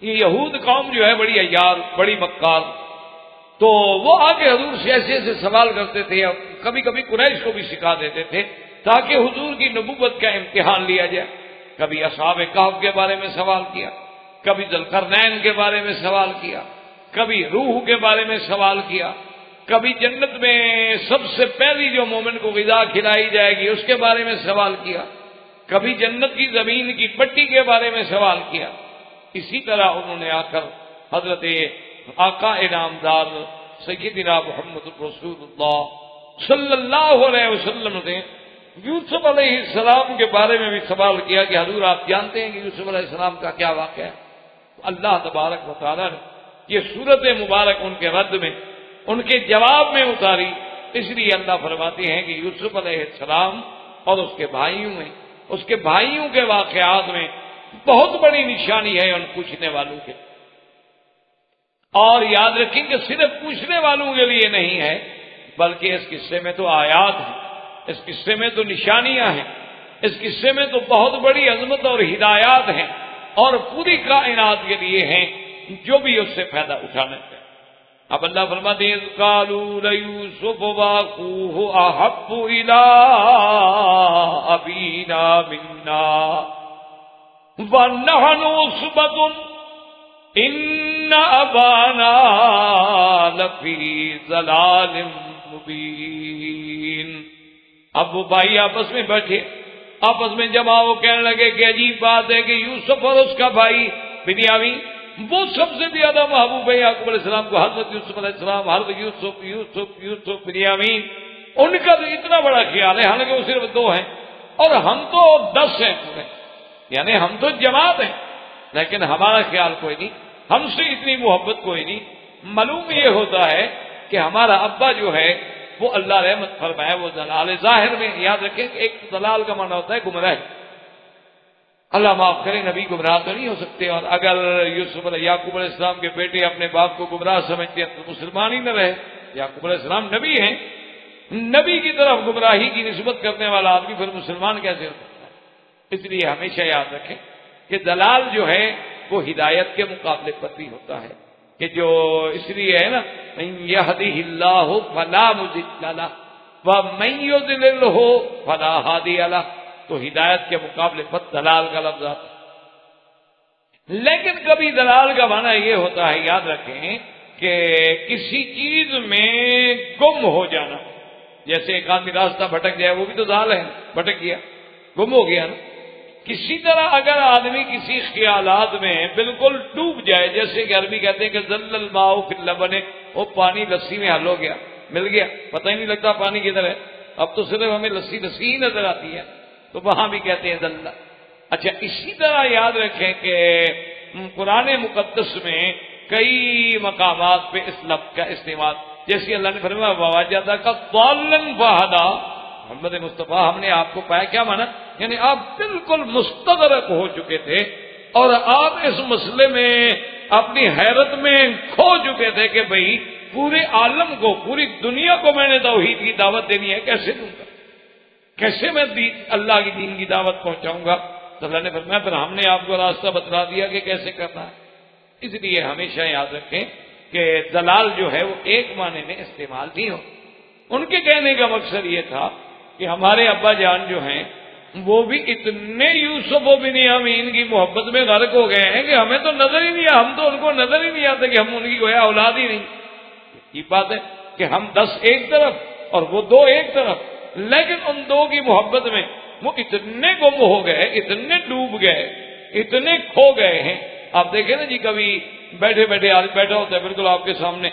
یہ یہود قوم جو ہے بڑی عیار، بڑی مکار، تو وہ آگے حضور سے ایسے ایسے سوال کرتے تھے، اور کبھی کبھی قریش کو بھی سکھا دیتے تھے تاکہ حضور کی نبوت کا امتحان لیا جائے. کبھی اصحاب کہف کے بارے میں سوال کیا، کبھی ذوالقرنین کے بارے میں سوال کیا، کبھی روح کے بارے میں سوال کیا، کبھی جنت میں سب سے پہلی جو مومن کو غذا کھلائی جائے گی اس کے بارے میں سوال کیا، کبھی جنت کی زمین کی پٹی کے بارے میں سوال کیا. اسی طرح انہوں نے آ کر حضرت آقا انعامدار سیدنا محمد رسول اللہ صلی اللہ علیہ وسلم نے یوسف علیہ السلام کے بارے میں بھی سوال کیا کہ حضور آپ جانتے ہیں کہ یوسف علیہ السلام کا کیا واقعہ ہے؟ اللہ تبارک و تعالیٰ نے یہ صورت مبارک ان کے رد میں، ان کے جواب میں اتاری. اس لیے اللہ فرماتے ہیں کہ یوسف علیہ السلام اور اس کے بھائیوں میں، اس کے بھائیوں کے واقعات میں بہت بڑی نشانی ہے ان پوچھنے والوں کے. اور یاد رکھیں کہ صرف پوچھنے والوں کے لیے نہیں ہے، بلکہ اس قصے میں تو آیات ہیں، اس قصے میں تو نشانیاں ہیں، اس قصے میں تو بہت بڑی عظمت اور ہدایات ہیں، اور پوری کائنات کے لیے ہیں جو بھی اس سے فائدہ اٹھانا چاہے. اب اللہ فرماتے ہیں قالوا ليوسف واخوه احب الى ابينا منا ونحن عصبة ان ابانا لفی ضلال مبین. اب وہ بھائی آپس میں بیٹھے، آپس میں جمع ہو، کہنے لگے کہ عجیب بات ہے کہ یوسف اور اس کا بھائی بنیامین وہ سب سے زیادہ محبوب ہے یعقوب علیہ السلام کو. حضرت یوسف علیہ السلام، حضرت یوسف بنیامین، ان کا تو اتنا بڑا خیال ہے، حالانکہ وہ صرف 2 ہیں اور ہم تو 10 ہیں پورے، یعنی ہم تو جماعت ہیں، لیکن ہمارا خیال کوئی نہیں، ہم سے اتنی محبت کوئی نہیں. معلوم یہ ہوتا ہے کہ ہمارا ابا جو ہے وہ اللہ رحمت فرمائے وہ ضلال ظاہر میں. یاد رکھیں کہ ایک ضلال کا معنی ہوتا ہے گمراہ، اللہ معاف کرے، نبی گمراہ تو نہیں ہو سکتے، اور اگر یعقوب علیہ السلام کے بیٹے اپنے باپ کو گمراہ سمجھتے ہیں تو مسلمان ہی نہ رہے۔ یعقوب علیہ السلام نبی ہیں، نبی کی طرف گمراہی کی نسبت کرنے والا آدمی پھر مسلمان کیسے ہو سکتا ہے؟ اس لیے ہمیشہ یاد رکھیں کہ دلال جو ہے وہ ہدایت کے مقابلے پر بھی ہوتا ہے، کہ جو اس لیے ہے نا من یہدہ اللہ فلا مضل لہ ومن یضللہ فلا ہادی لہ، تو ہدایت کے مقابلے پر دلال کا لفظ آتا ہے۔ لیکن کبھی دلال کا معنی یہ ہوتا ہے، یاد رکھیں، کہ کسی چیز میں گم ہو جانا، جیسے ایک آدمی راستہ بھٹک جائے وہ بھی تو دلال ہے، بھٹک گیا، گم ہو گیا نا۔ کسی طرح اگر آدمی کسی خیالات میں بالکل ڈوب جائے، جیسے کہ عربی کہتے ہیں کہ ذل الماء فی اللبن، وہ پانی لسی میں حل ہو گیا، مل گیا، پتہ ہی نہیں لگتا پانی کدھر ہے، اب تو صرف ہمیں لسی لسی ہی نظر آتی ہے، تو وہاں بھی کہتے ہیں ذل۔ اچھا، اسی طرح یاد رکھیں کہ قرآن مقدس میں کئی مقامات پہ اس لفظ کا استعمال، جیسے اللہ نے فرمایا وَوَجَدَكَ ضَالًّا فَهَدَىٰ، محمد مصطفیٰ ہم نے آپ کو پایا، کیا مانا؟ یعنی آپ بالکل مستغرق ہو چکے تھے اور آپ اس مسئلے میں اپنی حیرت میں کھو چکے تھے کہ بھئی پورے عالم کو، پوری دنیا کو میں نے توحید کی دعوت دینی ہے، کیسے دوں گا، کیسے میں اللہ کی دین کی دعوت پہنچاؤں گا؟ تو اللہ نے فرمایا پھر ہم نے آپ کو راستہ بتلا دیا کہ کیسے کرنا ہے۔ اس لیے ہمیشہ یاد رکھیں کہ دلال جو ہے وہ ایک معنی میں استعمال نہیں ہو۔ ان کے کہنے کا مقصد یہ تھا کہ ہمارے ابا جان جو ہیں وہ بھی اتنے یوسف و بنیامین کی محبت میں غرق ہو گئے ہیں کہ ہمیں تو نظر ہی نہیں، ہم تو ان کو نظر ہی نہیں آتے کہ ہم ان کی گویا اولاد ہی نہیں۔ یہ بات ہے کہ ہم 10 ایک طرف اور وہ 2 ایک طرف، لیکن ان 2 کی محبت میں وہ اتنے گم ہو گئے، اتنے ڈوب گئے، اتنے کھو گئے ہیں۔ آپ دیکھیں نا جی، کبھی بیٹھے بیٹھے آدمی بیٹھا ہوتا ہے بالکل آپ کے سامنے،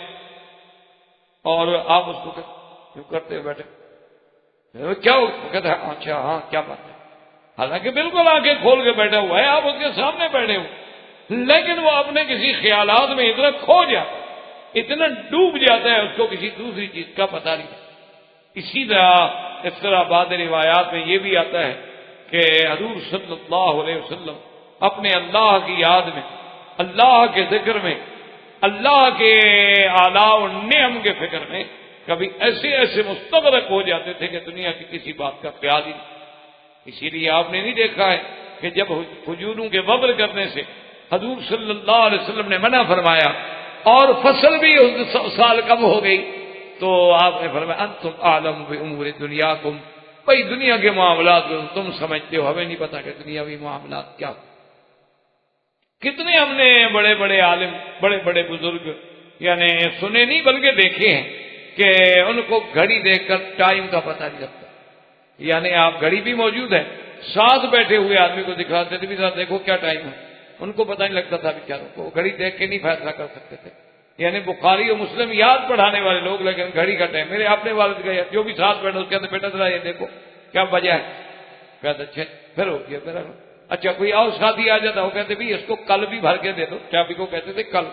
اور آپ اس کو کیوں کرتے ہوئے بیٹھے، کیا کہتا ہے اچھا ہاں کیا بات ہے، حالانکہ بالکل آنکھیں کھول کے بیٹھا ہوا ہے، آپ اس کے سامنے بیٹھے ہو، لیکن وہ اپنے کسی خیالات میں اتنا کھو جاتا ہے، اتنا ڈوب جاتا ہے، اس کو کسی دوسری چیز کا پتہ نہیں۔ اسی طرح اس طرح بعض روایات میں یہ بھی آتا ہے کہ حضور صلی اللہ علیہ وسلم اپنے اللہ کی یاد میں، اللہ کے ذکر میں، اللہ کے آلاء و نعم کے فکر میں کبھی ایسے ایسے مستغرق ہو جاتے تھے کہ دنیا کی کسی بات کا خیال ہی نہیں۔ اسی لیے آپ نے نہیں دیکھا ہے کہ جب کھجوروں کے وبر کرنے سے حضور صلی اللہ علیہ وسلم نے منع فرمایا اور فصل بھی اس سال کم ہو گئی، تو آپ نے فرمایا انتم اعلم بامور دنیاکم، بھائی دنیا کے معاملات تم سمجھتے ہو، ہمیں نہیں پتا کہ دنیاوی معاملات کیا۔ کتنے ہم نے بڑے بڑے عالم، بڑے بڑے بزرگ یعنی سنے نہیں بلکہ دیکھے ہیں کہ ان کو گھڑی دیکھ کر ٹائم کا پتہ نہیں لگتا، یعنی آپ گھڑی بھی موجود ہے، ساتھ بیٹھے ہوئے آدمی کو دکھاتے تھے بھی ساتھ دیکھو کیا ٹائم ہے، ان کو پتہ نہیں لگتا تھا بیچاروں کو، گھڑی دیکھ کے نہیں فیصلہ کر سکتے تھے۔ یعنی بخاری اور مسلم یاد پڑھانے والے لوگ، لیکن گھڑی کا ٹائم، میرے اپنے والد کا جو بھی ساتھ بیٹھا اس کہتے بیٹا ذرا یہ دیکھو کیا بجا ہے، کہتے اچھا پھر ہو گیا پھر۔ اچھا کوئی اور ساتھی آ جاتا، وہ کہتے بھی اس کو کل بھی بھر کے دے دو، چابی کو کہتے تھے کل،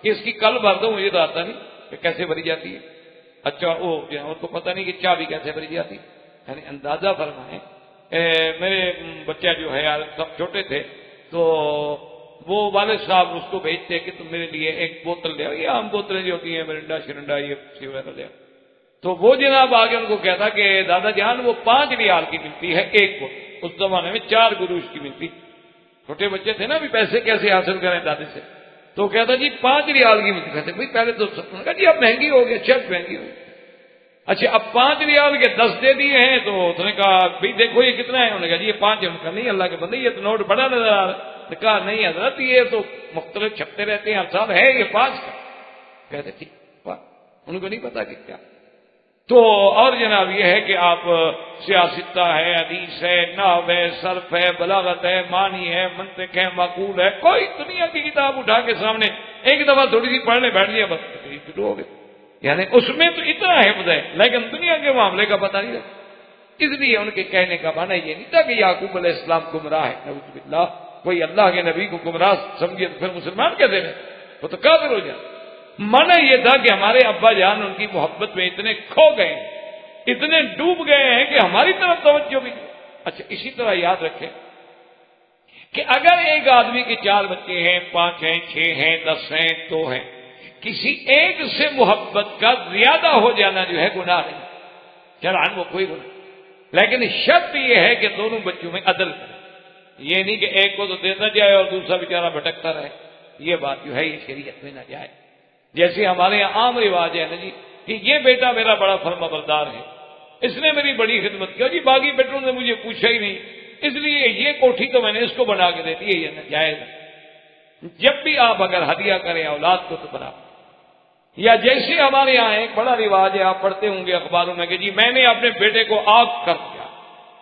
کہ اس کی کل بھر دو، مجھے تو آتا نہیں کہ کیسے بھری جاتی ہے۔ اچھا ان کو پتہ نہیں کہ چابی کیسے بھری جاتی، یعنی اندازہ فرمائیں۔ میرے بچہ جو ہے سب چھوٹے تھے تو وہ والد صاحب اس کو بھیجتے کہ تم میرے لیے ایک بوتل لے آؤ، یہ عام بوتلیں جو ہوتی ہیں مرنڈا شرنڈا یہ سی وغیرہ لے آؤ، تو وہ جناب آگے ان کو کہتا کہ دادا جان وہ 5 ریال کی ملتی ہے ایک بوتل، اس زمانے میں 4 گروش کی ملتی، چھوٹے بچے تھے نا، بھی پیسے کیسے حاصل کریں دادے سے، تو کہتا جی 5 ریال کی ملتی، کہتے بھائی پہلے تو سب کہا جی اب مہنگی ہو گئی، چل مہنگی ہو گئی، اچھا اب 5 ریال کے 10 دے دیے ہیں، تو اس نے کہا بھائی دیکھو یہ کتنا ہے، انہوں نے کہا جی یہ 5 ہے، کہا نہیں اللہ کے بندے یہ تو نوٹ بڑا نظر آ رہا ہے، کہا نہیں حضرت یہ تو مختلف چھپتے رہتے ہیں ہر سال، ہے یہ 5 کا، کہتے ٹھیک، ان کو نہیں پتا کہ کیا۔ تو اور جناب یہ ہے کہ آپ سیاستہ ہے، حدیث ہے، نحو ہے، صرف ہے، بلاغت ہے، معنی ہے، منطق ہے، معقول ہے، کوئی دنیا کی کتاب اٹھا کے سامنے ایک دفعہ تھوڑی سی پڑھنے بیٹھ لیا بس شروع ہو گئے، یعنی اس میں تو اتنا حفظ ہے لیکن دنیا کے معاملے کا پتہ نہیں لگتا۔ اس لیے ان کے کہنے کا معنی یہ نہیں تھا کہ یعقوب علیہ السلام گمراہ ہے، نعوذ باللہ، کوئی اللہ کے نبی کو گمراہ سمجھے تو پھر مسلمان کیسے رہے، وہ تو کافر ہو جائے۔ معنی یہ تھا کہ ہمارے ابا جان ان کی محبت میں اتنے کھو گئے ہیں، اتنے ڈوب گئے ہیں کہ ہماری طرف توجہ بھی نہیں۔ اچھا اسی طرح یاد رکھیں کہ اگر ایک آدمی کے 4 بچے ہیں، 5 ہیں، 6 ہیں، 10 ہیں، 2 ہیں، کسی ایک سے محبت کا زیادہ ہو جانا جو ہے گناہ نہیں، شرعاً وہ کوئی گناہ، لیکن شرط یہ ہے کہ دونوں بچوں میں عدل کرے، یہ نہیں کہ ایک کو تو دیتا جائے اور دوسرا بیچارہ بھٹکتا رہے، یہ بات جو ہے یہ شریعت میں نہ جائے۔ جیسے ہمارے یہاں عام رواج ہے نا جی کہ یہ بیٹا میرا بڑا فرما بردار ہے، اس نے میری بڑی خدمت کی، جی باقی بیٹوں نے مجھے پوچھا ہی نہیں، اس لیے یہ کوٹھی تو میں نے اس کو بنا کے دے دی ہے، یہ ناجائز ہے۔ جب بھی آپ اگر ہدیہ کریں اولاد کو تو برابر، یا جیسے ہمارے یہاں ایک بڑا رواج ہے، آپ پڑھتے ہوں گے اخباروں میں کہ جی میں نے اپنے بیٹے کو آگ کر دیا،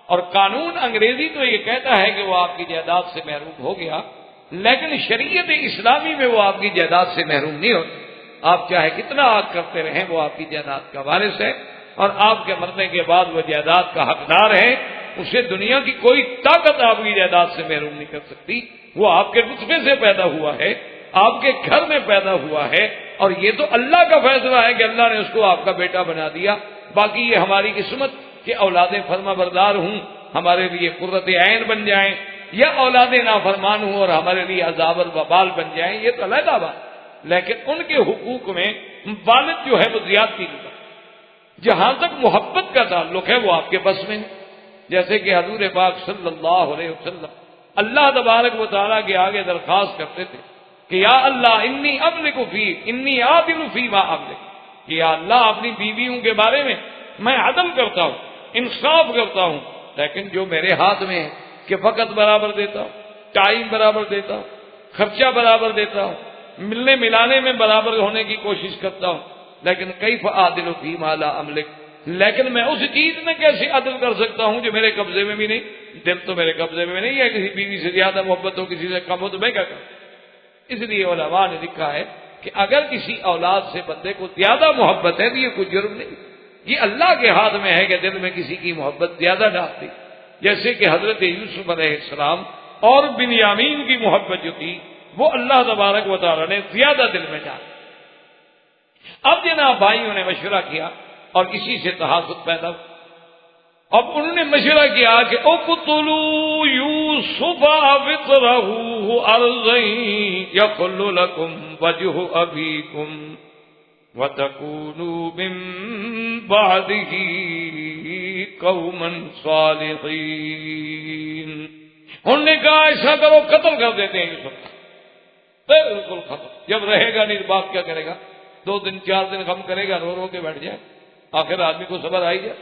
اور قانون انگریزی تو یہ کہتا ہے کہ وہ آپ کی جائیداد سے محروم ہو گیا، لیکن شریعت اسلامی میں وہ آپ کی جائیداد سے محروم نہیں ہوتا، آپ چاہے کتنا آگ کرتے رہیں وہ آپ کی جائیداد کا وارث ہے، اور آپ کے مرنے کے بعد وہ جائیداد کا حقدار ہے، اسے دنیا کی کوئی طاقت آپ کی جائیداد سے محروم نہیں کر سکتی، وہ آپ کے نطفے سے پیدا ہوا ہے، آپ کے گھر میں پیدا ہوا ہے، اور یہ تو اللہ کا فیصلہ ہے کہ اللہ نے اس کو آپ کا بیٹا بنا دیا، باقی یہ ہماری قسمت کہ اولاد فرما بردار ہوں ہمارے لیے قرۃ عین بن جائیں، یا اولاد نافرمان ہوں اور ہمارے لیے عذاب اور وبال بن جائیں، یہ تو علیحدہ بات، لیکن ان کے حقوق میں والد جو ہے وہ زیادتی نہیں کرتا، جہاں تک محبت کا تعلق ہے وہ آپ کے بس میں ہے، جیسے کہ حضور پاک صلی اللہ علیہ وسلم اللہ تبارک و تعالیٰ کے آگے درخواست کرتے تھے کہ یا اللہ انی املک فی انی عادل فی ما املک، کہ یا اللہ اپنی بیویوں کے بارے میں میں عدل کرتا ہوں، انصاف کرتا ہوں، لیکن جو میرے ہاتھ میں ہے کہ وقت برابر دیتا ہوں، ٹائم برابر دیتا ہوں، خرچہ برابر دیتا ہوں، ملنے ملانے میں برابر ہونے کی کوشش کرتا ہوں، لیکن کیف اعدل فی ما لا املک، لیکن میں اس چیز میں کیسے عدل کر سکتا ہوں جو میرے قبضے میں بھی نہیں، دل تو میرے قبضے میں نہیں ہے، کسی بیوی سے زیادہ محبت ہو کسی سے کم ہو تو میں کیا کروں؟ اس لیے علماء نے لکھا ہے کہ اگر کسی اولاد سے بندے کو زیادہ محبت ہے تو یہ کوئی جرم نہیں، یہ اللہ کے ہاتھ میں ہے کہ دل میں کسی کی محبت زیادہ ڈالتی، جیسے کہ حضرت یوسف علیہ السلام اور بنیامین کی محبت جو تھی وہ اللہ تبارک و تعالی نے زیادہ دل میں ڈالی۔ اب جناب بھائیوں نے مشورہ کیا اور کسی سے تحاسد پیدا ہوا، اب انہوں نے مشورہ کیا کہ اقتلوا یوسف وطرہ ارضا یخل لکم وجہ ابیکم وتکونوا من بعدہ قوما صالحین۔ انہوں نے کہا ایسا کرو قتل کر دیتے ہیں یوسف، بالکل ختم، جب رہے گا نہیں بات کیا کرے گا، 2 دن 4 دن غم کرے گا، رو رو کے بیٹھ جائے، آخر آدمی کو صبر آئی جائے۔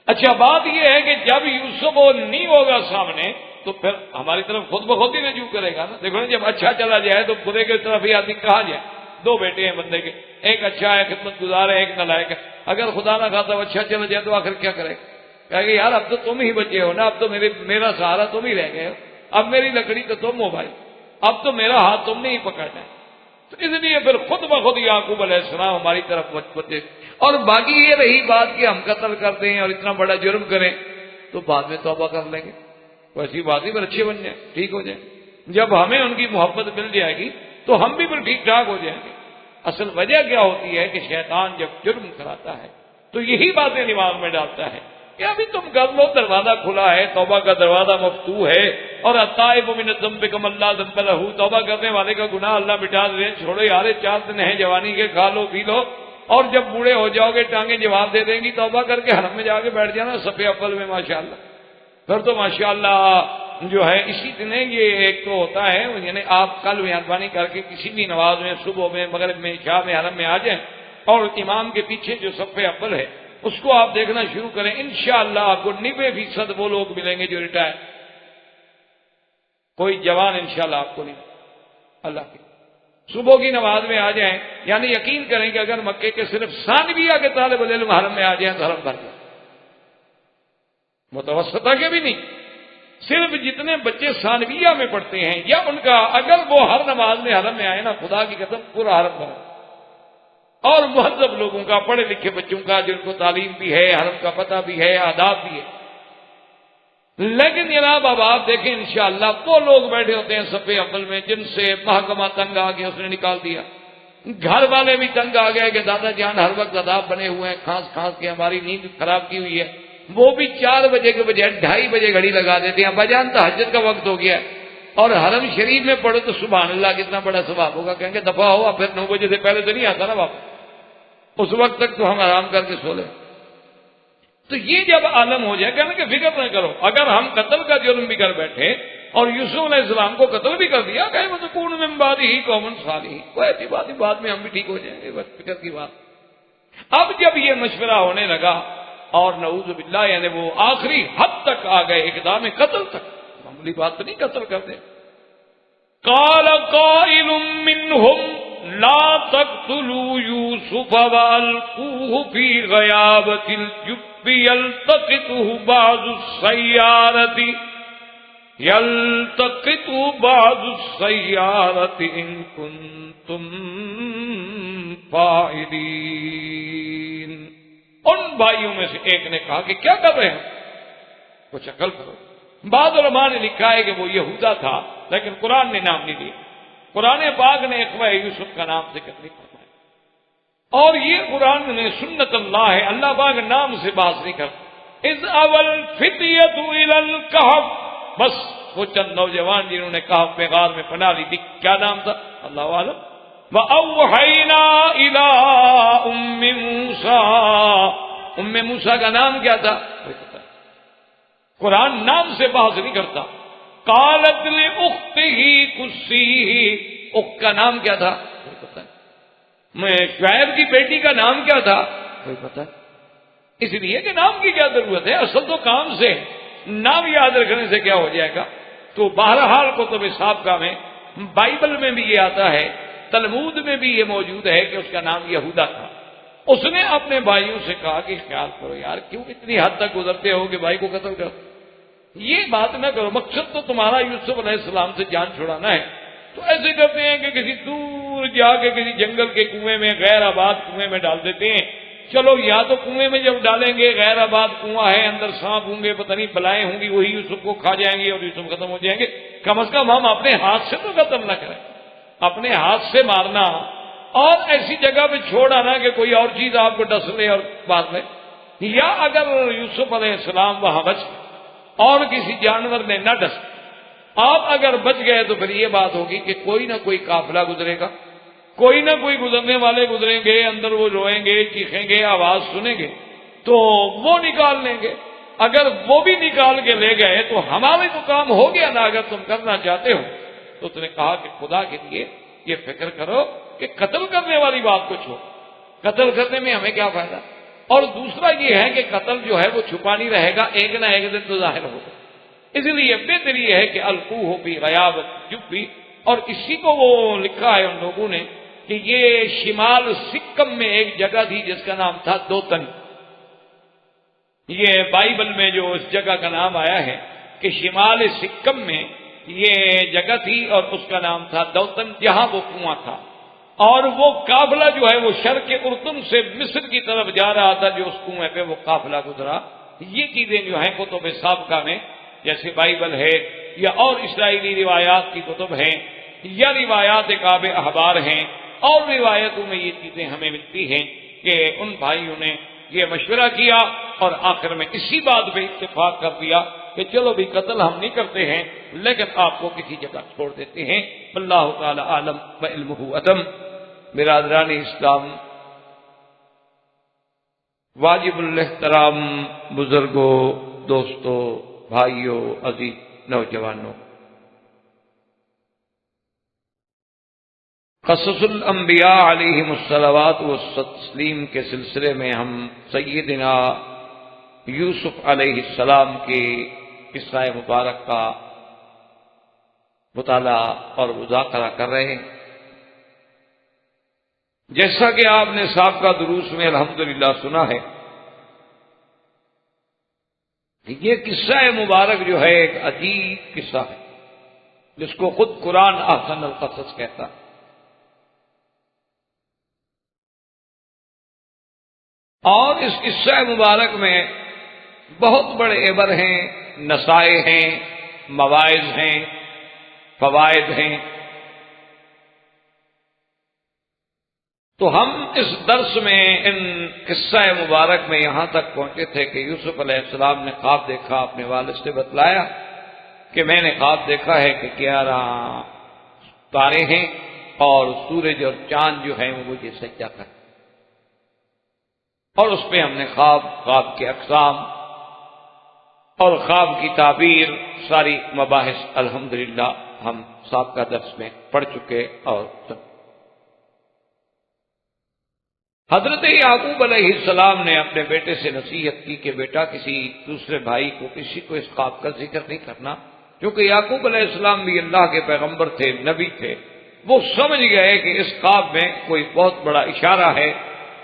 اچھا بات یہ ہے کہ جب یوسف وہ نہیں ہوگا سامنے تو پھر ہماری طرف خود بخود ہی رجوع کرے گا نا، دیکھو نا جب اچھا چلا جائے تو برے کی طرف ہی آدمی کہاں جائے، 2 بیٹے ہیں بندے کے، ایک اچھا ہے خدمت گزار ہے، ایک نالائق ہے، اگر خدا نہ خواستہ اچھا چلا جائے تو آخر کیا کرے، کہے گا یار اب تو تم ہی بچے ہو نا، اب تو میرا سہارا تم ہی رہ گئے ہو، اب میری لکڑی تو تم ہو بھائی، اب تو میرا ہاتھ تم نے ہی پکڑنا ہے، تو اس لیے پھر خود بخود یعقوب علیہ السلام ہماری طرف بچے۔ اور باقی یہ رہی بات کہ ہم قتل کر دیں اور اتنا بڑا جرم کریں تو بعد میں توبہ کر لیں گے، ویسی بات ہی پر اچھے بن جائیں، ٹھیک ہو جائیں، جب ہمیں ان کی محبت مل جائے گی تو ہم بھی پھر ٹھیک ٹھاک ہو جائیں گے۔ اصل وجہ کیا ہوتی ہے کہ شیطان جب جرم کراتا ہے تو یہی باتیں دماغ میں ڈالتا ہے کہ ابھی تم کر لو، دروازہ کھلا ہے، توبہ کا دروازہ مفتوح ہے، اور التائب من الذنب کمن لا ذنب لہ، توبہ کرنے والے کا گناہ اللہ مٹا دے، چھوڑو یار 4 دن ہیں جوانی کے، کھا لو پی لو، اور جب بوڑھے ہو جاؤ گے ٹانگیں جواب دے دیں گی، توبہ کر کے حرم میں جا کے بیٹھ جانا صفے اول میں ماشاءاللہ، پھر تو ماشاءاللہ جو ہے اسی دن یہ ایک تو ہوتا ہے، یعنی آپ کل مہربانی کر کے کسی بھی نماز میں صبح میں مغرب میں عشاء میں حرم میں آ جائیں اور امام کے پیچھے جو صفے اول ہے اس کو آپ دیکھنا شروع کریں، انشاءاللہ آپ کو 90% وہ لوگ ملیں گے جو ریٹائر، کوئی جوان انشاءاللہ آپ کو نہیں، اللہ کی صبح کی نماز میں آ جائیں، یعنی یقین کریں کہ اگر مکے کے صرف ثانویہ کے طالب علم حرم میں آ جائیں تو حرم بھر جائے، متوسطہ کے بھی نہیں، صرف جتنے بچے ثانویہ میں پڑھتے ہیں یا ان کا اگر وہ ہر نماز میں حرم میں آئے نا، خدا کی قسم پورا حرم بھر، اور مہذب لوگوں کا، پڑھے لکھے بچوں کا جن کو تعلیم بھی ہے، حرم کا پتہ بھی ہے، آداب بھی ہے، لیکن جناب اب آپ دیکھیں انشاءاللہ وہ لوگ بیٹھے ہوتے ہیں صفے اول میں جن سے محکمہ تنگ آ گیا، اس نے نکال دیا، گھر والے بھی تنگ آ گئے کہ دادا جان ہر وقت عذاب بنے ہوئے ہیں، کھانس کھانس کے ہماری نیند خراب کی ہوئی ہے، وہ بھی 4 بجے کے بجائے 2:30 بجے گھڑی لگا دیتے ہیں، بجان تہجد کا وقت ہو گیا ہے، اور حرم شریف میں پڑھو تو سبحان اللہ کتنا بڑا ثواب ہوگا. کہیں گے دفعہ ہوا, پھر 9 بجے سے پہلے تو نہیں آتا نا واپس, اس وقت تک تو ہم آرام کر کے سو لیں. تو یہ جب عالم ہو جائے, کہنے کہ فکر نہ کرو, اگر ہم قتل کا جرم بھی کر بیٹھے اور یوسف علیہ السلام کو قتل بھی کر دیا, کہ وہ تو کون من بعد ہی قوم صالحین, کوئی ایسی بات نہیں, بعد میں ہم بھی ٹھیک ہو جائیں گے, بس فکر کی بات. اب جب یہ مشورہ ہونے لگا اور نعوذ باللہ یعنی وہ آخری حد تک آ گئے, اقدام قتل تک, معمولی بات تو نہیں قتل کر دیں. قال قائل منهم لا تقتلوا يوسف والقوه في غيابة الجب يلتقطه بعض السيارة إن كنتم فاعلين. ان بھائیوں میں سے ایک نے کہا کہ کیا کر رہے ہیں, کچھ عقل کرو. بعض علماء نے لکھا ہے کہ وہ یہودا تھا, لیکن قرآن نے نام نہیں لیا. قرآن پاک نے اخوہ یوسف کا نام ذکر نہیں فرمایا, اور یہ قرآن میں سنت اللہ ہے, اللہ پاک نام سے بات نہیں کرتا. اذ اول فتیۃ الی الکہف, بس وہ چند نوجوان جنہوں نے کہف میں غار میں پناہ لی تھی, کیا نام تھا اللہ عالم. وَأَوْحَيْنَا إِلَىٰ أُمِّ مُوسَىٰ, ام موسیٰ کا نام کیا تھا کوئی پتہ نہیں, قرآن نام سے بحث نہیں کرتا. قالت لأختہ قصیہ, اخت کا نام کیا تھا کوئی پتہ نہیں. شعیب کی بیٹی کا نام کیا تھا کوئی پتہ نہیں. اس لیے کہ نام کی کیا ضرورت ہے, اصل تو کام سے, نام یاد رکھنے سے کیا ہو جائے گا. تو بہرحال کتب سابقہ میں, بائبل میں بھی یہ آتا ہے, تلمود میں بھی یہ موجود ہے کہ اس کا نام یہودا تھا. اس نے اپنے بھائیوں سے کہا کہ خیال کرو یار, کیوں اتنی حد تک گزرتے ہو کہ بھائی کو قتل کرو, یہ بات نہ کرو. مقصد تو تمہارا یوسف علیہ السلام سے جان چھڑانا ہے, تو ایسے کرتے ہیں کہ کسی دور جا کے کسی جنگل کے کنویں میں, غیر آباد کنویں میں ڈال دیتے ہیں. چلو یا تو کنویں میں جب ڈالیں گے, غیر آباد کنواں ہے, اندر سانپ ہوں گے, پتہ نہیں بلائیں ہوں گی, وہی یوسف کو کھا جائیں گے اور یوسف ختم ہو جائیں گے. کم از کم ہم اپنے ہاتھ سے تو قتل نہ کریں, اپنے ہاتھ سے مارنا اور ایسی جگہ پہ چھوڑ آنا کہ کوئی اور چیز آپ کو ڈس لے اور مار لے. یا اگر یوسف علیہ السلام وہاں بچ اور کسی جانور نے نہ ڈس, آپ اگر بچ گئے تو پھر یہ بات ہوگی کہ کوئی نہ کوئی قافلہ گزرے گا, کوئی نہ کوئی گزرنے والے گزریں گے, اندر وہ روئیں گے, چیخیں گے, آواز سنیں گے, تو وہ نکال لیں گے. اگر وہ بھی نکال کے لے گئے تو ہمارے تو کام ہو گیا نا. اگر تم کرنا چاہتے ہو تو اس نے کہا کہ خدا کے لیے یہ فکر کرو کہ قتل کرنے والی بات کو چھوڑو, قتل کرنے میں ہمیں کیا فائدہ. اور دوسرا یہ ہے کہ قتل جو ہے وہ چھپا نہیں رہے گا, ایک نہ ایک دن تو ظاہر ہوگا. اس لیے بہتر یہ ہے کہ القوہ فی غیابۃ الجب, اور اسی کو وہ لکھا ہے ان لوگوں نے کہ یہ شمال سکم میں ایک جگہ تھی جس کا نام تھا دوتن. یہ بائبل میں جو اس جگہ کا نام آیا ہے کہ شمال سکم میں یہ جگہ تھی اور اس کا نام تھا دوتن, جہاں وہ کنواں تھا. اور وہ قافلہ جو ہے وہ شرق اردن سے مصر کی طرف جا رہا تھا, جو اس کنویں پہ وہ قافلہ گزرا. یہ چیزیں جو ہیں کتب سابقہ میں جیسے بائبل ہے یا اور اسرائیلی روایات کی کتب ہیں یا روایات کعب احبار ہیں, اور روایتوں میں یہ چیزیں ہمیں ملتی ہیں کہ ان بھائیوں نے یہ مشورہ کیا اور آخر میں اسی بات پہ اتفاق کر دیا کہ چلو بھی قتل ہم نہیں کرتے ہیں, لیکن آپ کو کسی جگہ چھوڑ دیتے ہیں. اللہ تعالی عالم و علمہ اتم. برادران اسلام, واجب الاحترام بزرگوں, دوستوں, بھائیوں, عزیز نوجوانوں, قصص الانبیاء علیہم الصلوات والتسلیم کے سلسلے میں ہم سیدنا یوسف علیہ السلام کے قصہ مبارک کا مطالعہ اور مذاکرہ کر رہے ہیں. جیسا کہ آپ نے سابقہ دروس میں الحمدللہ سنا ہے, یہ قصہ مبارک جو ہے ایک عجیب قصہ ہے جس کو خود قرآن احسن القصص کہتا ہے. اور اس قصہ مبارک میں بہت بڑے عبر ہیں, نصائح ہیں, مواعظ ہیں, فوائد ہیں. تو ہم اس درس میں ان قصہ مبارک میں یہاں تک پہنچے تھے کہ یوسف علیہ السلام نے خواب دیکھا, اپنے والد سے بتلایا کہ میں نے خواب دیکھا ہے کہ 11 تارے ہیں اور سورج اور چاند جو ہیں وہ مجھے سجدہ کریں، اور اس پہ ہم نے خواب کے اقسام اور خواب کی تعبیر ساری مباحث الحمدللہ ہم سابقہ درس میں پڑھ چکے۔ اور حضرت یعقوب علیہ السلام نے اپنے بیٹے سے نصیحت کی کہ بیٹا کسی دوسرے بھائی کو، کسی کو اس خواب کا ذکر نہیں کرنا، کیونکہ یعقوب علیہ السلام بھی اللہ کے پیغمبر تھے، نبی تھے۔ وہ سمجھ گئے کہ اس خواب میں کوئی بہت بڑا اشارہ ہے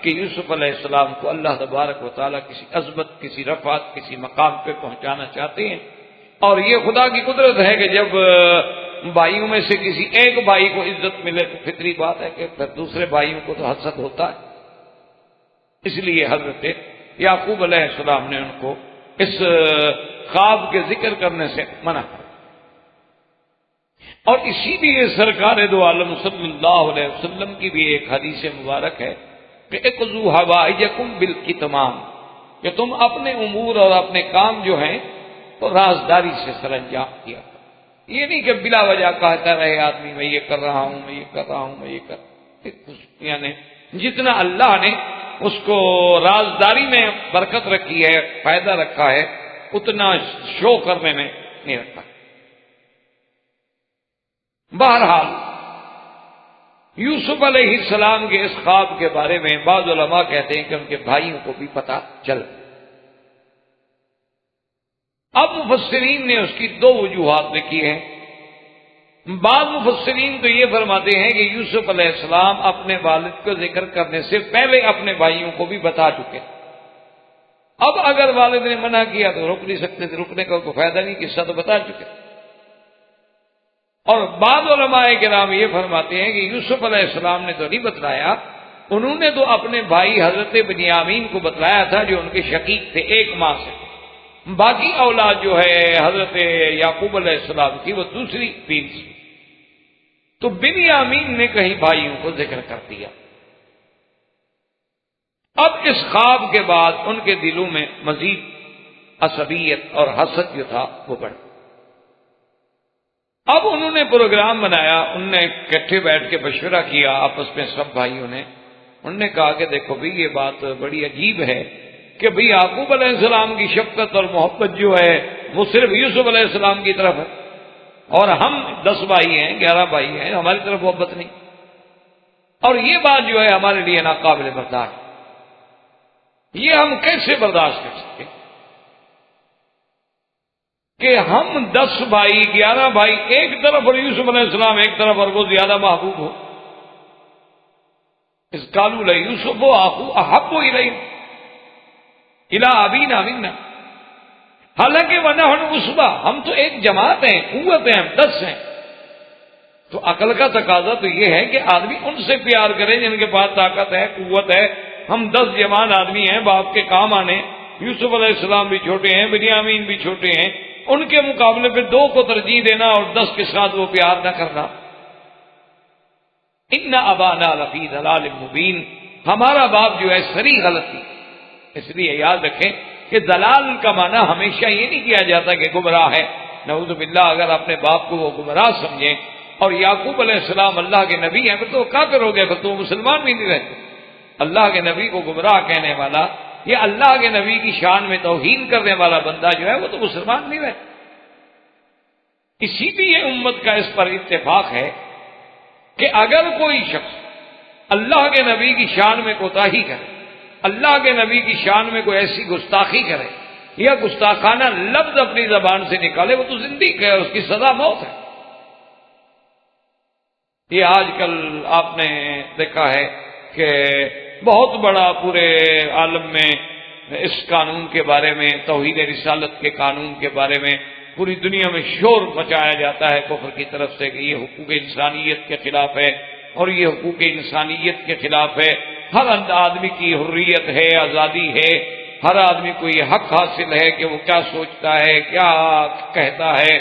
کہ یوسف علیہ السلام کو اللہ تبارک و تعالیٰ کسی عظمت، کسی رفعت، کسی مقام پہ پہنچانا چاہتے ہیں، اور یہ خدا کی قدرت ہے کہ جب بھائیوں میں سے کسی ایک بھائی کو عزت ملے تو فطری بات ہے کہ پھر دوسرے بھائیوں کو تو حسد ہوتا ہے۔ اس لیے حضرت یعقوب علیہ السلام نے ان کو اس خواب کے ذکر کرنے سے منع کیا، اور اسی لیے سرکار دو عالم صلی اللہ علیہ وسلم کی بھی ایک حدیث مبارک ہے کہ اقضوا حوائجکم بالکتمان، کہ تم اپنے امور اور اپنے کام جو ہیں وہ رازداری سے سر انجام کیا۔ یہ نہیں کہ بلا وجہ کہتا رہے آدمی میں یہ کر رہا ہوں، میں یہ کر رہا ہوں، میں یہ کر، یعنی جتنا اللہ نے اس کو رازداری میں برکت رکھی ہے، فائدہ رکھا ہے، اتنا شو کرنے میں نہیں رکھا۔ بہرحال یوسف علیہ السلام کے اس خواب کے بارے میں بعض علماء کہتے ہیں کہ ان کے بھائیوں کو بھی پتہ چل۔ اب مفسرین نے اس کی 2 وجوہات لکھی ہیں۔ بعض مفسرین تو یہ فرماتے ہیں کہ یوسف علیہ السلام اپنے والد کو ذکر کرنے سے پہلے اپنے بھائیوں کو بھی بتا چکے، اب اگر والد نے منع کیا تو روک نہیں سکتے تھے، رکنے کا کوئی فائدہ نہیں، قصہ تو بتا چکے۔ اور بعض علماء کرام یہ فرماتے ہیں کہ یوسف علیہ السلام نے تو نہیں بتلایا، انہوں نے تو اپنے بھائی حضرت بنیامین کو بتلایا تھا جو ان کے شقیق تھے ایک ماں سے، باقی اولاد جو ہے حضرت یعقوب علیہ السلام کی وہ دوسری بین سے، تو بنیامین نے کہیں بھائیوں کو ذکر کر دیا۔ اب اس خواب کے بعد ان کے دلوں میں مزید عصبیت اور حسد جو تھا وہ بڑھ۔ اب انہوں نے پروگرام بنایا، انہوں نے اکٹھے بیٹھ کے مشورہ کیا آپس میں سب بھائیوں نے، انہوں نے کہا کہ دیکھو بھی یہ بات بڑی عجیب ہے کہ بھئی یعقوب علیہ السلام کی شفقت اور محبت جو ہے وہ صرف یوسف علیہ السلام کی طرف ہے، اور ہم 10 بھائی ہیں، 11 بھائی ہیں، ہماری طرف محبت نہیں، اور یہ بات جو ہے ہمارے لیے ناقابل برداشت، یہ ہم کیسے برداشت کر سکتے کہ ہم 10 بھائی 11 بھائی ایک طرف اور یوسف علیہ السلام ایک طرف اور وہ زیادہ محبوب ہو۔ اس قالوا لیوسف اخو احب الیہ الی ابینا منا، حالانکہ ونحن عصبہ، ہم تو ایک جماعت ہیں، قوت ہیں، ہم 10 ہیں۔ تو عقل کا تقاضا تو یہ ہے کہ آدمی ان سے پیار کرے جن کے پاس طاقت ہے، قوت ہے۔ ہم 10 جوان آدمی ہیں باپ کے کام آنے، یوسف علیہ السلام بھی چھوٹے ہیں، بنیامین بھی چھوٹے ہیں، ان کے مقابلے پہ 2 کو ترجیح دینا اور 10 کے ساتھ وہ پیار نہ کرنا۔ ان ابانا لفی ضلال مبین، ہمارا باپ جو ہے صریح غلطی۔ اس لیے یاد رکھیں کہ دلال کا معنی ہمیشہ یہ نہیں کیا جاتا کہ گمراہ ہے، نعوذ باللہ، اگر اپنے باپ کو وہ گمراہ سمجھیں، اور یعقوب علیہ السلام اللہ کے نبی ہیں، پھر تو وہ کافر ہو گئے، پھر تو وہ مسلمان بھی نہیں رہتے۔ اللہ کے نبی کو گمراہ کہنے والا، یہ اللہ کے نبی کی شان میں توہین کرنے والا بندہ جو ہے وہ تو مسلمان نہیں رہتا۔ اسی لیے امت کا اس پر اتفاق ہے کہ اگر کوئی شخص اللہ کے نبی کی شان میں کوتاہی کرے، اللہ کے نبی کی شان میں کوئی ایسی گستاخی کرے یا گستاخانہ لفظ اپنی زبان سے نکالے، وہ تو زندگی ہے، اس کی سزا موت ہے۔ یہ آج کل آپ نے دیکھا ہے کہ بہت بڑا پورے عالم میں اس قانون کے بارے میں، توحید رسالت کے قانون کے بارے میں پوری دنیا میں شور مچایا جاتا ہے کفر کی طرف سے کہ یہ حقوق انسانیت کے خلاف ہے اور یہ حقوق انسانیت کے خلاف ہے۔ ہر آدمی کی حریت ہے، آزادی ہے، ہر آدمی کو یہ حق حاصل ہے کہ وہ کیا سوچتا ہے، کیا کہتا ہے،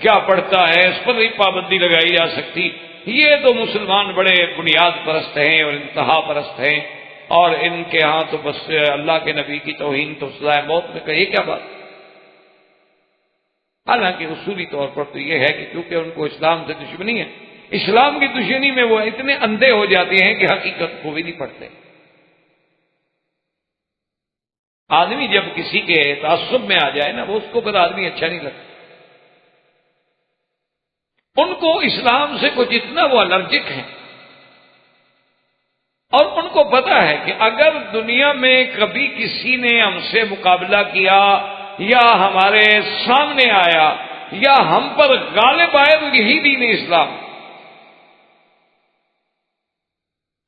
کیا پڑھتا ہے، اس پر نہیں پابندی لگائی جا سکتی۔ یہ تو مسلمان بڑے بنیاد پرست ہیں اور انتہا پرست ہیں، اور ان کے ہاں تو بس اللہ کے نبی کی توہین تو سزائے موت میں کہی، کیا بات۔ حالانکہ اصولی طور پر تو یہ ہے کہ کیونکہ ان کو اسلام سے دشمنی ہے، اسلام کی دشمنی میں وہ اتنے اندھے ہو جاتے ہیں کہ حقیقت کو بھی نہیں پڑھتے۔ آدمی جب کسی کے تعصب میں آ جائے نا، وہ اس کو پھر آدمی اچھا نہیں لگتا۔ ان کو اسلام سے کچھ اتنا وہ الرجک ہیں، اور ان کو پتا ہے کہ اگر دنیا میں کبھی کسی نے ہم سے مقابلہ کیا یا ہمارے سامنے آیا یا ہم پر غالب آئے تو یہی دین اسلام۔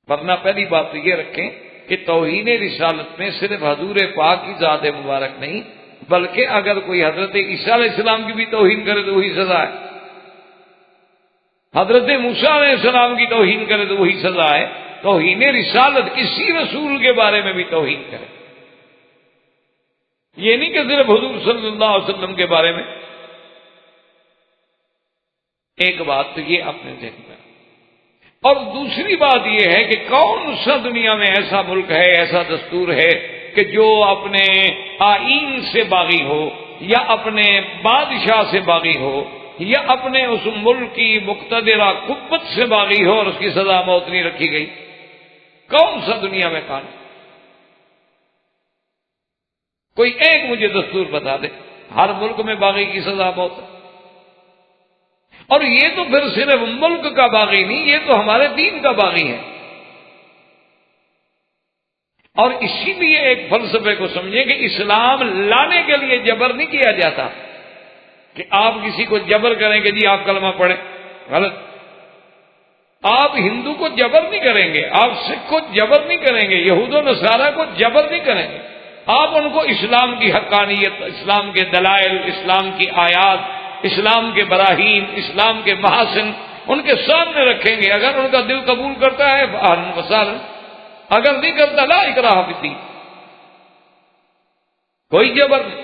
ورنہ پہلی بات تو یہ رکھیں کہ توہین رسالت میں صرف حضور پاک کی ذات مبارک نہیں، بلکہ اگر کوئی حضرت عیسیٰ علیہ السلام کی بھی توہین کرے تو وہی سزا ہے، حضرت موسیٰ علیہ السلام کی توہین کرے تو وہی سزا ہے۔ توہین رسالت کسی رسول کے بارے میں بھی توہین کرے، یہ نہیں کہ صرف حضور صلی اللہ علیہ وسلم کے بارے میں۔ ایک بات تو یہ اپنے ذہن میں، اور دوسری بات یہ ہے کہ کون سا دنیا میں ایسا ملک ہے، ایسا دستور ہے کہ جو اپنے آئین سے باغی ہو یا اپنے بادشاہ سے باغی ہو یا اپنے اس ملک کی مقتدرہ قوت سے باغی ہو اور اس کی سزا موت نہیں رکھی گئی؟ کون سا دنیا میں قانون؟ کوئی ایک مجھے دستور بتا دے۔ ہر ملک میں باغی کی سزا موت ہے، اور یہ تو پھر صرف ملک کا باغی نہیں، یہ تو ہمارے دین کا باغی ہے۔ اور اسی لیے ایک فلسفے کو سمجھیں کہ اسلام لانے کے لیے جبر نہیں کیا جاتا کہ آپ کسی کو جبر کریں کہ جی آپ کلمہ پڑھیں، غلط۔ آپ ہندو کو جبر نہیں کریں گے، آپ سکھ کو جبر نہیں کریں گے، یہود و نصارہ کو جبر نہیں کریں گے۔ آپ ان کو اسلام کی حقانیت، اسلام کے دلائل، اسلام کی آیات، اسلام کے براہین، اسلام کے محاسن ان کے سامنے رکھیں گے۔ اگر ان کا دل قبول کرتا ہے اہلاً وسہلاً، اگر نہیں کرتا لا اکراہ فی الدین، کوئی جبر نہیں۔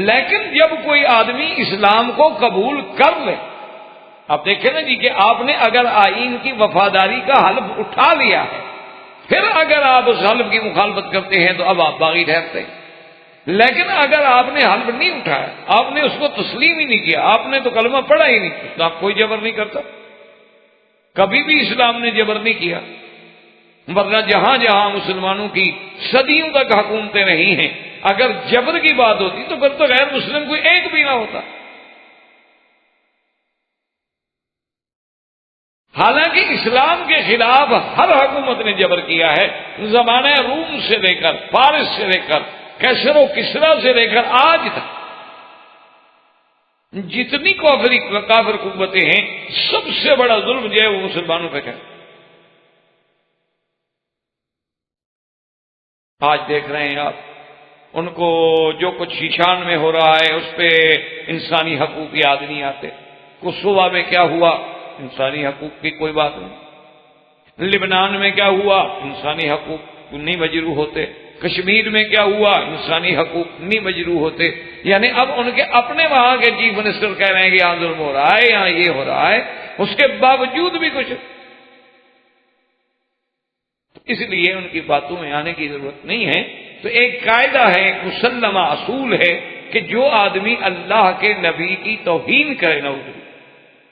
لیکن جب کوئی آدمی اسلام کو قبول کر لے، آپ دیکھیں نا جی کہ آپ نے اگر آئین کی وفاداری کا حلف اٹھا لیا ہے، پھر اگر آپ اس حلف کی مخالفت کرتے ہیں تو اب آپ باغی ٹھہرتے ہیں۔ لیکن اگر آپ نے حلف نہیں اٹھایا، آپ نے اس کو تسلیم ہی نہیں کیا، آپ نے تو کلمہ پڑھا ہی نہیں، تو آپ کوئی جبر نہیں کرتا۔ کبھی بھی اسلام نے جبر نہیں کیا، ورنہ جہاں جہاں مسلمانوں کی صدیوں تک حکومتیں رہی ہیں، اگر جبر کی بات ہوتی تو پھر تو غیر مسلم کوئی ایک بھی نہ ہوتا۔ حالانکہ اسلام کے خلاف ہر حکومت نے جبر کیا ہے، زمانہ روم سے لے کر، فارس سے لے کر، کیسر و کسرا سے لے کر آج تک جتنی کافر قوتیں ہیں، سب سے بڑا ظلم جو ہے وہ مسلمانوں پہ کرے۔ آج دیکھ رہے ہیں آپ ان کو جو کچھ شیشان میں ہو رہا ہے اس پہ انسانی حقوق یاد نہیں آتے۔ کوسووا میں کیا ہوا، انسانی حقوق کی کوئی بات نہیں۔ لبنان میں کیا ہوا، انسانی حقوق نہیں مجروح ہوتے۔ کشمیر میں کیا ہوا، انسانی حقوق نہیں مجروح ہوتے۔ یعنی اب ان کے اپنے وہاں کے چیف منسٹر کہہ رہے ہیں کہ یہاں ظلم ہو رہا ہے، یہاں یہ ہو رہا ہے، اس کے باوجود بھی کچھ، اس لیے ان کی باتوں میں آنے کی ضرورت نہیں ہے۔ تو ایک قاعدہ ہے، ایک مسلمہ اصول ہے کہ جو آدمی اللہ کے نبی کی توہین کرے، نعوذ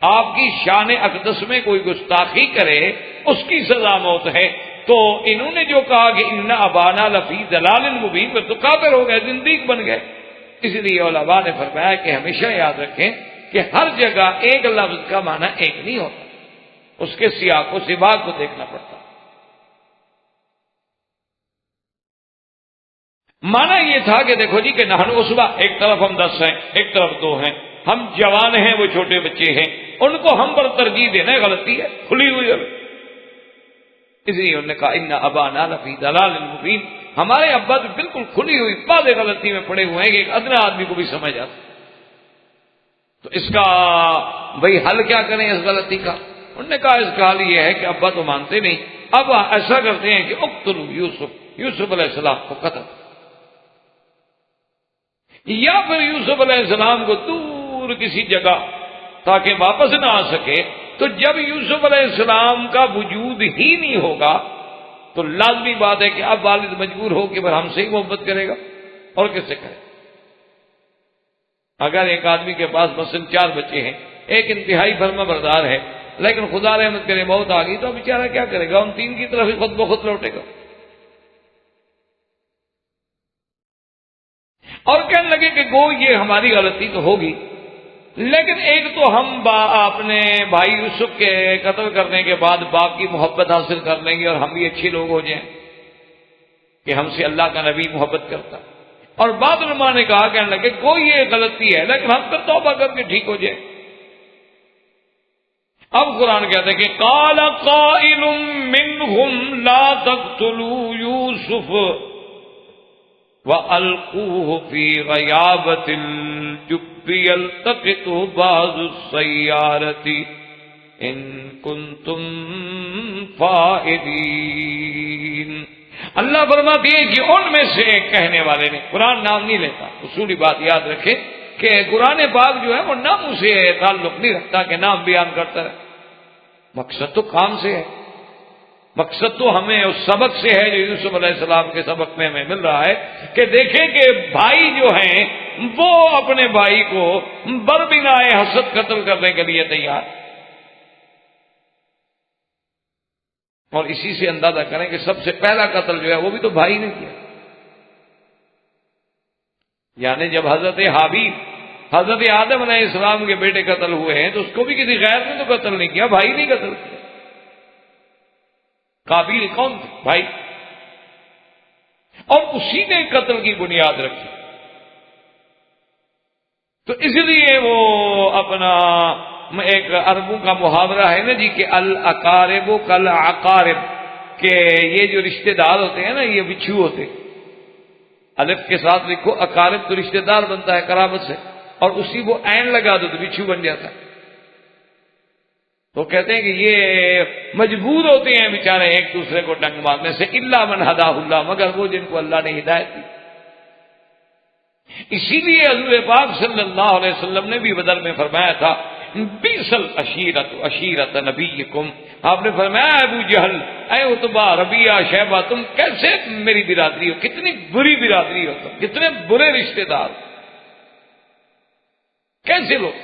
آپ کی شان اقدس میں کوئی گستاخی کرے، اس کی سزا موت ہے۔ تو انہوں نے جو کہا کہ ان ابانا لفی ضلال مبین، تو کافر ہو گئے، زندیق بن گئے۔ اس لیے علماء نے فرمایا کہ ہمیشہ یاد رکھیں کہ ہر جگہ ایک لفظ کا معنی ایک نہیں ہوتا، اس کے سیاق و سباق کو دیکھنا پڑتا۔ معنی یہ تھا کہ دیکھو جی کہ نحن عصبہ، ایک طرف ہم 10 ہیں، ایک طرف 2 ہیں، ہم جوان ہیں، وہ چھوٹے بچے ہیں، ان کو ہم پر ترجیح دینا غلطی ہے، کھلی ہوئی ہے۔ اس لیے انہوں نے کہا ان ابانا لفی ضلال مبین، ہمارے ابا تو بالکل کھلی ہوئی واضح غلطی میں پڑے ہوئے ہیں کہ ایک ادنا آدمی کو بھی سمجھ آتا۔ تو اس کا بھائی حل کیا کریں اس غلطی کا؟ انہوں نے کہا اس کا حل یہ ہے کہ ابا تو مانتے نہیں، اب ایسا کرتے ہیں کہ اقتلوا یوسف علیہ السلام کو قتل، یا پھر یوسف علیہ السلام کو دور کسی جگہ تاکہ واپس نہ آ سکے۔ تو جب یوسف علیہ السلام کا وجود ہی نہیں ہوگا تو لازمی بات ہے کہ اب والد مجبور ہو کہ ہم سے ہی محبت کرے گا، اور کس سے کرے؟ اگر ایک آدمی کے پاس مثلا 4 بچے ہیں، ایک انتہائی فرما بردار ہے، لیکن خدا رحمت کرے موت آ گئی تو بیچارہ کیا کرے گا؟ ان 3 کی طرف ہی خود بخود لوٹے گا۔ اور کہنے لگے کہ گو یہ ہماری غلطی تو ہوگی، لیکن ایک تو ہم اپنے بھائی یوسف کے قتل کرنے کے بعد باپ کی محبت حاصل کر لیں گے اور ہم بھی اچھے لوگ ہو جائیں کہ ہم سے اللہ کا نبی محبت کرتا۔ اور بعض علماء نے کہا، کہنے لگے کوئی یہ غلطی ہے لیکن ہم پھر توبہ کر کے ٹھیک ہو جائیں۔ اب قرآن کہتے ہیں کہ قال قائل منهم لا تقتلوا يوسف وَأَلْقُوهُ فِي غَيَابَةِ الْجُبِّ يَلْتَقِطْهُ بَعْضُ السَّيَّارَةِ إِن كُنتُمْ فَاعِلِينَ۔ اللہ فرماتی ہے کہ ان میں سے ایک کہنے والے نے، قرآن نام نہیں لیتا، اصولی بات یاد رکھے کہ قرآن پاک جو ہے وہ ناموں سے تعلق نہیں رکھتا کہ نام بیان کرتا ہے، مقصد تو کام سے ہے، مقصد تو ہمیں اس سبق سے ہے جو یوسف علیہ السلام کے سبق میں ہمیں مل رہا ہے کہ دیکھیں کہ بھائی جو ہیں وہ اپنے بھائی کو بربنائے حسد قتل کرنے کے لیے تیار، اور اسی سے اندازہ کریں کہ سب سے پہلا قتل جو ہے وہ بھی تو بھائی نے کیا۔ یعنی جب حضرت حابیل حضرت آدم علیہ السلام کے بیٹے قتل ہوئے ہیں تو اس کو بھی کسی غیر نے تو قتل نہیں کیا، بھائی نے قتل کیا۔ قابیل کون تھے؟ بھائی، اور اسی نے قتل کی بنیاد رکھی۔ تو اس لیے وہ اپنا ایک عربوں کا محاورہ ہے نا جی کہ الاقارب کالعقارب، کہ یہ جو رشتہ دار ہوتے ہیں نا یہ بچھو ہوتے، الف کے ساتھ لکھو اقارب تو رشتہ دار بنتا ہے قرابت سے، اور اسی کو عین لگا دو تو بچھو بن جاتا ہے۔ تو کہتے ہیں کہ یہ مجبور ہوتے ہیں بیچارے ایک دوسرے کو ڈنگ مارنے سے، الا من ہداہ اللہ، مگر وہ جن کو اللہ نے ہدایت دی۔ اسی لیے حضور پاک صلی اللہ علیہ وسلم نے بھی بدر میں فرمایا تھا بئس العشیرۃ عشیرۃ نبیکم، آپ نے فرمایا ابو جہل، اے عتبہ، ربیعہ، شیبہ، تم کیسے میری برادری ہو، کتنی بری برادری ہو تم، کتنے برے رشتے دار، کیسے لوگ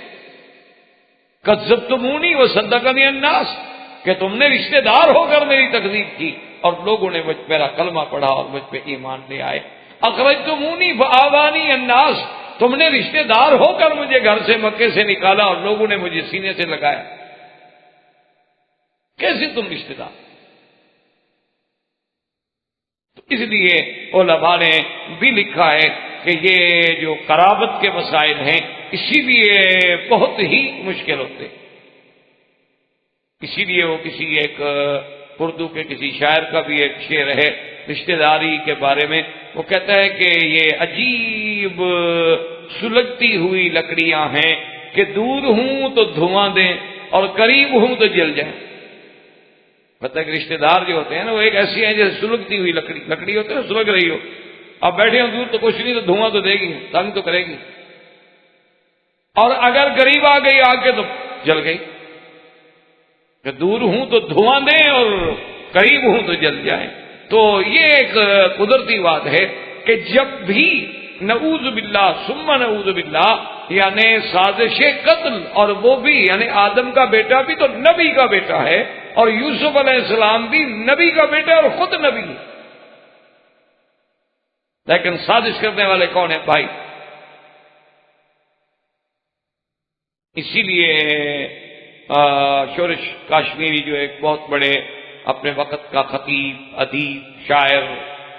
کذبتمونی وصدقنی الناس، کہ تم نے رشتہ دار ہو کر میری تکذیب کی اور لوگوں نے مجھ میرا کلمہ پڑھا اور مجھ پہ ایمان لے آئے۔ اخرجتمونی فآوانی الناس، تم نے رشتہ دار ہو کر مجھے گھر سے مکے سے نکالا اور لوگوں نے مجھے سینے سے لگایا، کیسے تم رشتہ دار؟ تو اس لیے علماء نے بھی لکھا ہے کہ یہ جو قرابت کے مسائل ہیں اسی لیے بہت ہی مشکل ہوتے، اسی لیے وہ کسی ایک اردو کے کسی شاعر کا بھی ایک شعر ہے رشتہ داری کے بارے میں، وہ کہتا ہے کہ یہ عجیب سلگتی ہوئی لکڑیاں ہیں کہ دور ہوں تو دھواں دیں اور قریب ہوں تو جل جائیں۔ پتہ ہے کہ رشتہ دار جو ہوتے ہیں نا وہ ایک ایسی ہیں جیسے سلگتی ہوئی لکڑی ہوتی ہے نا، سلگ رہی ہو، اب بیٹھے ہوں دور تو کچھ نہیں تو دھواں تو دے گی، تنگ تو کرے گی، اور اگر قریب آ گئی آگ کے تو جل گئی، کہ دور ہوں تو دھواں دیں اور قریب ہوں تو جل جائیں۔ تو یہ ایک قدرتی بات ہے کہ جب بھی نعوذ باللہ ثم نعوذ باللہ یعنی سازش قتل، اور وہ بھی یعنی آدم کا بیٹا بھی تو نبی کا بیٹا ہے، اور یوسف علیہ السلام بھی نبی کا بیٹا ہے اور خود نبی ہے، لیکن سازش کرنے والے کون ہیں؟ بھائی۔ اسی لیے شورش کاشمیری جو ایک بہت بڑے اپنے وقت کا خطیب، ادیب، شاعر،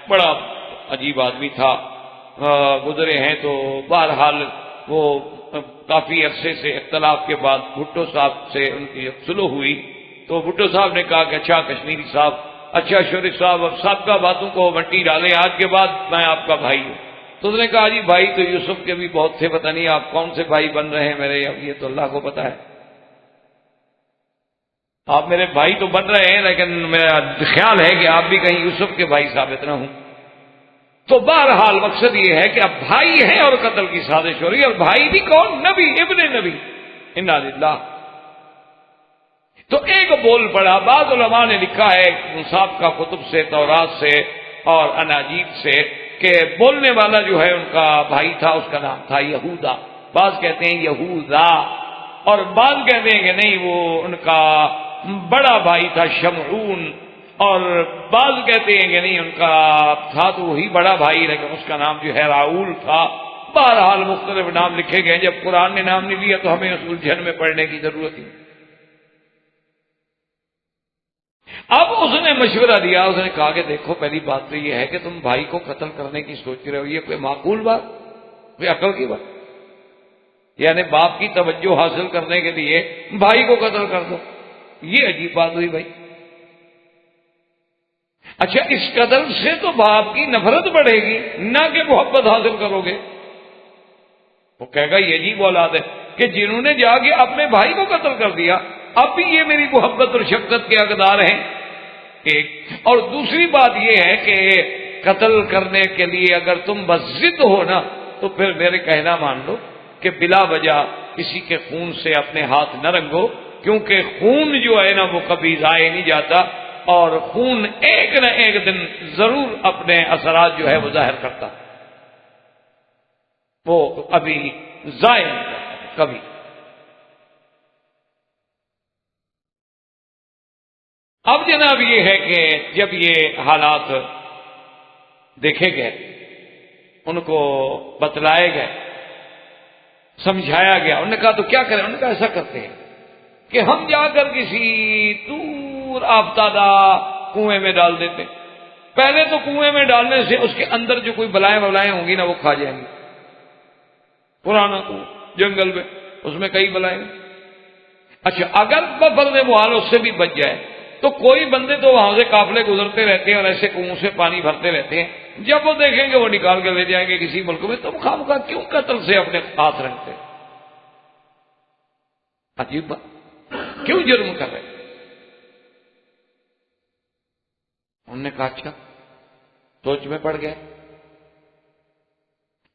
بڑا عجیب آدمی تھا، گزرے ہیں، تو بہرحال وہ کافی عرصے سے اختلاف کے بعد بھٹو صاحب سے ان کی سلو ہوئی، تو بھٹو صاحب نے کہا کہ اچھا کشمیری صاحب، اچھا شورش صاحب، اب سابقہ باتوں کو مٹی ڈالیں، آج کے بعد میں آپ کا بھائی ہوں۔ تو اس نے کہا جی بھائی تو یوسف کے بھی بہت تھے، پتہ نہیں آپ کون سے بھائی بن رہے ہیں میرے، اب یہ تو اللہ کو پتہ ہے، آپ میرے بھائی تو بن رہے ہیں لیکن میرا خیال ہے کہ آپ بھی کہیں یوسف کے بھائی ثابت نہ ہوں۔ تو بہرحال مقصد یہ ہے کہ اب بھائی ہیں اور قتل کی سازش ہو رہی ہے، اور بھائی بھی کون؟ نبی، ابن نبی، انا للہ۔ تو ایک بول پڑا، بعض علماء نے لکھا ہے مصحف کا کتب سے، تورات سے اور اناجیل سے، کہ بولنے والا جو ہے ان کا بھائی تھا، اس کا نام تھا یہودا، بعض کہتے ہیں یہوذا، اور بعض کہتے ہیں کہ نہیں وہ ان کا بڑا بھائی تھا شمعون، اور بعض کہتے ہیں کہ نہیں ان کا تھا تو وہی بڑا بھائی لیکن اس کا نام جو ہے راؤل تھا۔ بہرحال مختلف نام لکھے گئے، جب قرآن نے نام نہیں لیا تو ہمیں اس الجھن میں پڑھنے کی ضرورت ہی نہیں۔ اب اس نے مشورہ دیا، اس نے کہا کہ دیکھو پہلی بات تو یہ ہے کہ تم بھائی کو قتل کرنے کی سوچ رہے ہو، یہ کوئی معقول بات، کوئی عقل کی بات؟ یعنی باپ کی توجہ حاصل کرنے کے لیے بھائی کو قتل کر دو، یہ عجیب بات ہوئی بھائی۔ اچھا اس قتل سے تو باپ کی نفرت بڑھے گی، نہ کہ محبت حاصل کرو گے۔ وہ کہے گا یہ عجیب اولاد ہے کہ جنہوں نے جا کے اپنے بھائی کو قتل کر دیا اب بھی یہ میری محبت اور شفقت کے حقدار ہیں، ایک۔ اور دوسری بات یہ ہے کہ قتل کرنے کے لیے اگر تم بس ضد ہو نا تو پھر میرے کہنا مان لو کہ بلا وجہ کسی کے خون سے اپنے ہاتھ نہ رنگو، کیونکہ خون جو ہے نا وہ کبھی ضائع نہیں جاتا، اور خون ایک نہ ایک دن ضرور اپنے اثرات جو ہے وہ ظاہر کرتا، وہ ابھی ضائع نہیں کرتا کبھی۔ اب جناب یہ ہے کہ جب یہ حالات دیکھے گئے، ان کو بتلائے گئے، سمجھایا گیا، انہوں نے کہا تو کیا کریں؟ انہوں نے کہا ایسا کرتے ہیں کہ ہم جا کر کسی دور آفتادہ کنویں میں ڈال دیتے ہیں۔ پہلے تو کنویں میں ڈالنے سے اس کے اندر جو کوئی بلائیں ہوں گی نا وہ کھا جائیں گی، پرانا کنواں جنگل میں، اس میں کئی بلائیں۔ اچھا اگر بفرض محال اس سے بھی بچ جائے تو کوئی بندے تو وہاں سے قافلے گزرتے رہتے ہیں اور ایسے کنووں سے پانی بھرتے رہتے ہیں، جب وہ دیکھیں گے وہ نکال کے لے جائیں گے کسی ملک میں، تم خواہ کیوں قتل سے اپنے ہاتھ رنگتے؟ عجیب بات، کیوں جرم کر رہے؟ انہوں نے کہا اچھا، سوچ میں پڑ گئے،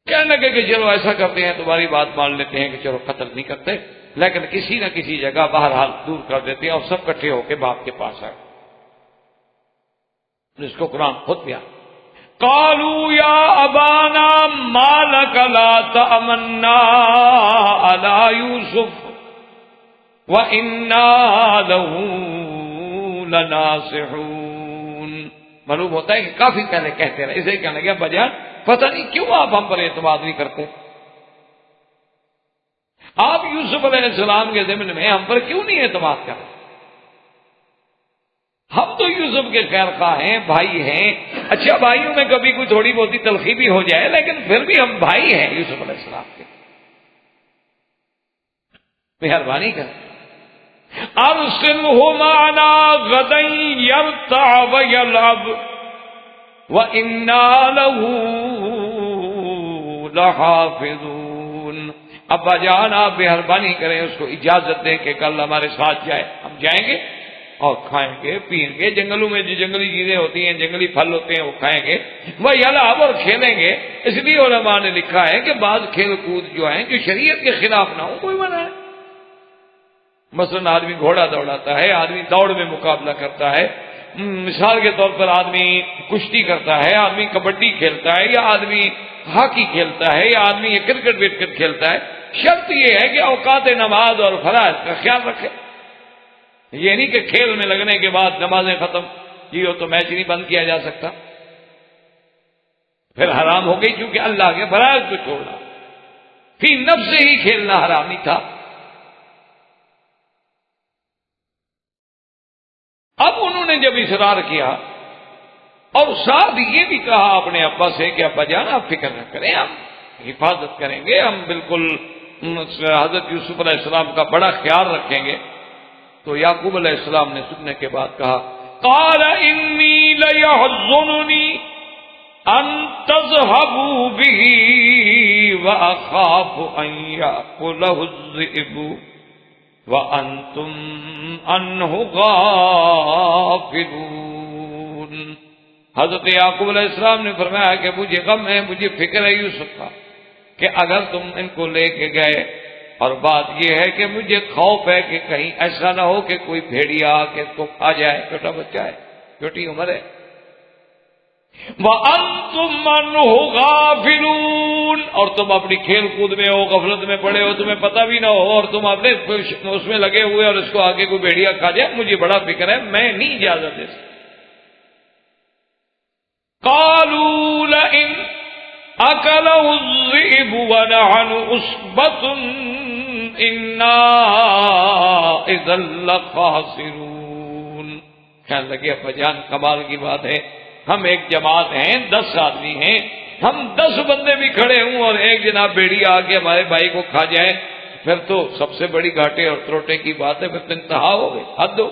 کہنے لگے کہ چلو ایسا کرتے ہیں، تمہاری بات مان لیتے ہیں کہ چلو قتل نہیں کرتے لیکن کسی نہ کسی جگہ بہرحال دور کر دیتے ہیں، اور سب کٹھے ہو کے باپ کے پاس آئے۔ جس کو قرآن خود بیان، قالوا یا ابانا ما لک لا تأمنا علی یوسف وَإِنَّا لَهُ لَنَاصِحُونَ۔ معلوم ہوتا ہے کہ کافی پہلے کہتے رہے، اسے کہنے لگا بجان پتہ نہیں کیوں آپ ہم پر اعتماد نہیں کرتے، آپ یوسف علیہ السلام کے ضمن میں ہم پر کیوں نہیں اعتماد کر رہے؟ ہم تو یوسف کے خیر خواہ ہیں، بھائی ہیں۔ اچھا بھائیوں میں کبھی کوئی تھوڑی بہت تلخی بھی ہو جائے لیکن پھر بھی ہم بھائی ہیں یوسف علیہ السلام کے، مہربانی کریں۔ ارسلہ معنا غدا یرتع ویلعب وإنا له لحافظون۔ ابا جان آپ مہربانی کریں، اس کو اجازت دیں کہ کل ہمارے ساتھ جائے، ہم جائیں گے اور کھائیں گے پیئیں گے، جنگلوں میں جو جنگلی چیزیں ہوتی ہیں، جنگلی پھل ہوتے ہیں وہ کھائیں گے، وہ یلعب اور کھیلیں گے۔ اس لیے علماء نے لکھا ہے کہ بعض کھیل کود جو ہیں جو شریعت کے خلاف نہ ہو کوئی منع ہے، مثلا آدمی گھوڑا دوڑاتا ہے، آدمی دوڑ میں مقابلہ کرتا ہے، مثال کے طور پر آدمی کشتی کرتا ہے، آدمی کبڈی کھیلتا ہے، یا آدمی ہاکی کھیلتا ہے، یا آدمی کرکٹ وکٹ کھیلتا ہے، شرط یہ ہے کہ اوقات نماز اور فرائض کا خیال رکھے۔ یہ نہیں کہ کھیل میں لگنے کے بعد نمازیں ختم، یہ ہو تو میچ نہیں بند کیا جا سکتا، پھر حرام ہو گئی، کیونکہ اللہ کے فرائض کو چھوڑنا، فی نفس سے ہی کھیلنا حرام نہیں تھا۔ اب انہوں نے جب اصرار کیا اور ساتھ یہ بھی کہا اپنے ابا سے کہ ابا جان آپ فکر نہ کریں، ہم حفاظت کریں گے، ہم بالکل حضرت یوسف علیہ السلام کا بڑا خیال رکھیں گے، تو یعقوب علیہ السلام نے سننے کے بعد کہا قال انی لیحزننی ان تذهبوا به واخاف ان یاکلہ الذئب وَأَنْتُمْ عَنْهُ غَافِلُونَ۔ حضرت یعقوب علیہ السلام نے فرمایا کہ مجھے غم ہے، مجھے فکر ہے یوسف کا کہ اگر تم ان کو لے کے گئے، اور بات یہ ہے کہ مجھے خوف ہے کہ کہیں ایسا نہ ہو کہ کوئی بھیڑیا آ کے اس کو کھا جائے، چھوٹا بچہ ہے، چھوٹی عمر ہے، وَأَنْتُمْ عَنْهُ غَافِلُونَ، اور تم اپنی کھیل کود میں ہو، غفلت میں پڑے ہو، تمہیں پتہ بھی نہ ہو، اور تم اپنے اس میں لگے ہوئے اور اس کو آگے کوئی بھیڑیا کھا جائے، مجھے بڑا فکر ہے، میں نہیں اجازت دے سکتا۔ قَالُوا لَئِنْ أَكَلَهُ الذِّئْبُ وَنَحْنُ عُصْبَةٌ إِنَّا إِذًا لَخَاسِرُونَ۔ کہنے لگے ابا جان کمال کی بات ہے، ہم ایک جماعت ہیں، 10 آدمی ہیں، ہم 10 بندے بھی کھڑے ہوں اور ایک جناب بیڑی آ کے ہمارے بھائی کو کھا جائے، پھر تو سب سے بڑی گھاٹے اور تروٹے کی بات ہے، پھر تو انتہا ہو گئی، حد ہو۔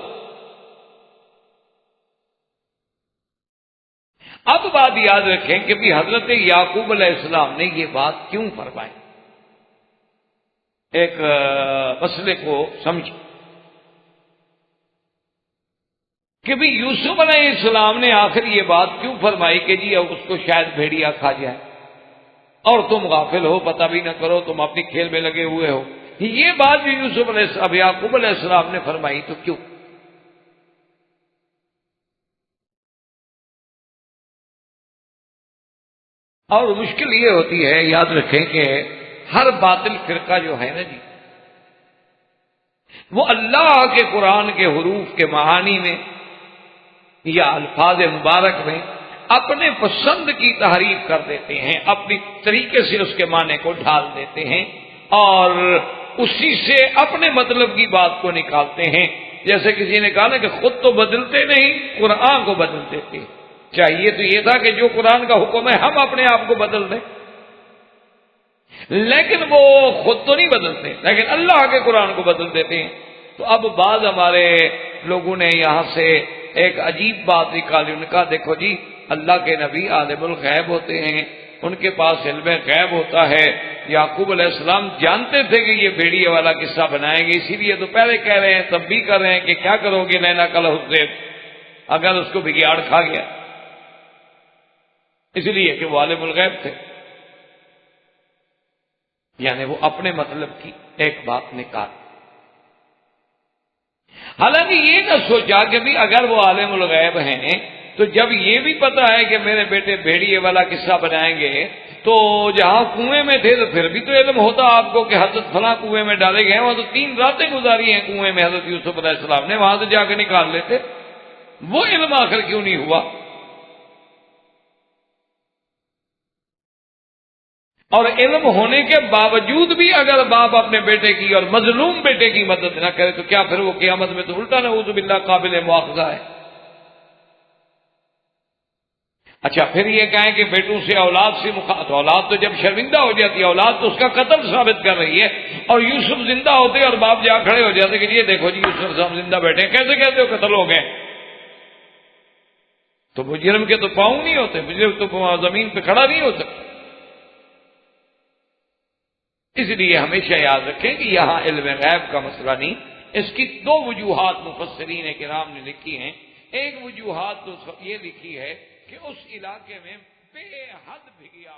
اب بات یاد رکھیں کہ بھی حضرت یعقوب علیہ السلام نے یہ بات کیوں فرمائی، ایک مسئلے کو سمجھ کہ بھی یوسف علیہ السلام نے آخر یہ بات کیوں فرمائی کہ جی اب اس کو شاید بھیڑیا کھا جائے اور تم غافل ہو، پتہ بھی نہ کرو، تم اپنی کھیل میں لگے ہوئے ہو، یہ بات جو یوسف علیہ السلام یعقوب علیہ السلام نے فرمائی تو کیوں؟ اور مشکل یہ ہوتی ہے، یاد رکھیں کہ ہر باطل فرقہ جو ہے نا جی، وہ اللہ کے قرآن کے حروف کے معانی میں یا الفاظ مبارک میں اپنے پسند کی تحریف کر دیتے ہیں، اپنی طریقے سے اس کے معنی کو ڈھال دیتے ہیں اور اسی سے اپنے مطلب کی بات کو نکالتے ہیں۔ جیسے کسی نے کہا نا کہ خود تو بدلتے نہیں، قرآن کو بدل دیتے، چاہیے تو یہ تھا کہ جو قرآن کا حکم ہے ہم اپنے آپ کو بدل دیں، لیکن وہ خود تو نہیں بدلتے، لیکن اللہ کے قرآن کو بدل دیتے ہیں۔ تو اب بعض ہمارے لوگوں نے یہاں سے ایک عجیب بات نکالی، ان کا دیکھو جی اللہ کے نبی عالم الغیب ہوتے ہیں، ان کے پاس علم غیب ہوتا ہے، یعقوب علیہ السلام جانتے تھے کہ یہ بھیڑیے والا قصہ بنائیں گے، اسی لیے تو پہلے کہہ رہے ہیں، تب بھی کر رہے ہیں کہ کیا کرو گے لینا کل حسین اگر اس کو بگیاڑ کھا گیا، اس لیے کہ وہ عالم الغیب تھے، یعنی وہ اپنے مطلب کی ایک بات نکال۔ حالانکہ یہ نہ سوچا کہ بھی اگر وہ عالم الغیب ہیں تو جب یہ بھی پتا ہے کہ میرے بیٹے بھیڑیے والا قصہ بنائیں گے تو جہاں کنویں میں تھے تو پھر بھی تو علم ہوتا آپ کو کہ حضرت فلاں کنویں میں ڈالے گئے ہیں، وہاں تو 3 راتیں گزاری ہیں کنویں میں حضرت یوسف علیہ السلام نے، وہاں سے جا کے نکال لیتے، وہ علم آخر کیوں نہیں ہوا؟ اور علم ہونے کے باوجود بھی اگر باپ اپنے بیٹے کی اور مظلوم بیٹے کی مدد نہ کرے تو کیا پھر وہ قیامت میں تو الٹا نعوذ باللہ قابل مواخذہ ہے۔ اچھا پھر یہ کہیں کہ بیٹوں سے اولاد سے تو اولاد تو جب شرمندہ ہو جاتی ہے، اولاد تو اس کا قتل ثابت کر رہی ہے، اور یوسف زندہ ہوتے اور باپ جا کھڑے ہو جاتے کہ یہ دیکھو جی یوسف صاحب زندہ بیٹھے ہیں، کیسے کہتے ہو قتل ہو گئے؟ تو مجرم کے تو پاؤں نہیں ہوتے، مجرم تو زمین پہ کھڑا نہیں ہو سکتا۔ اس لیے ہمیشہ یاد رکھیں کہ یہاں علم غیب کا مسئلہ نہیں، اس کی 2 وجوہات مفسرین کرام نے لکھی ہیں۔ ایک وجوہات تو یہ لکھی ہے کہ اس علاقے میں بے حد بھگیا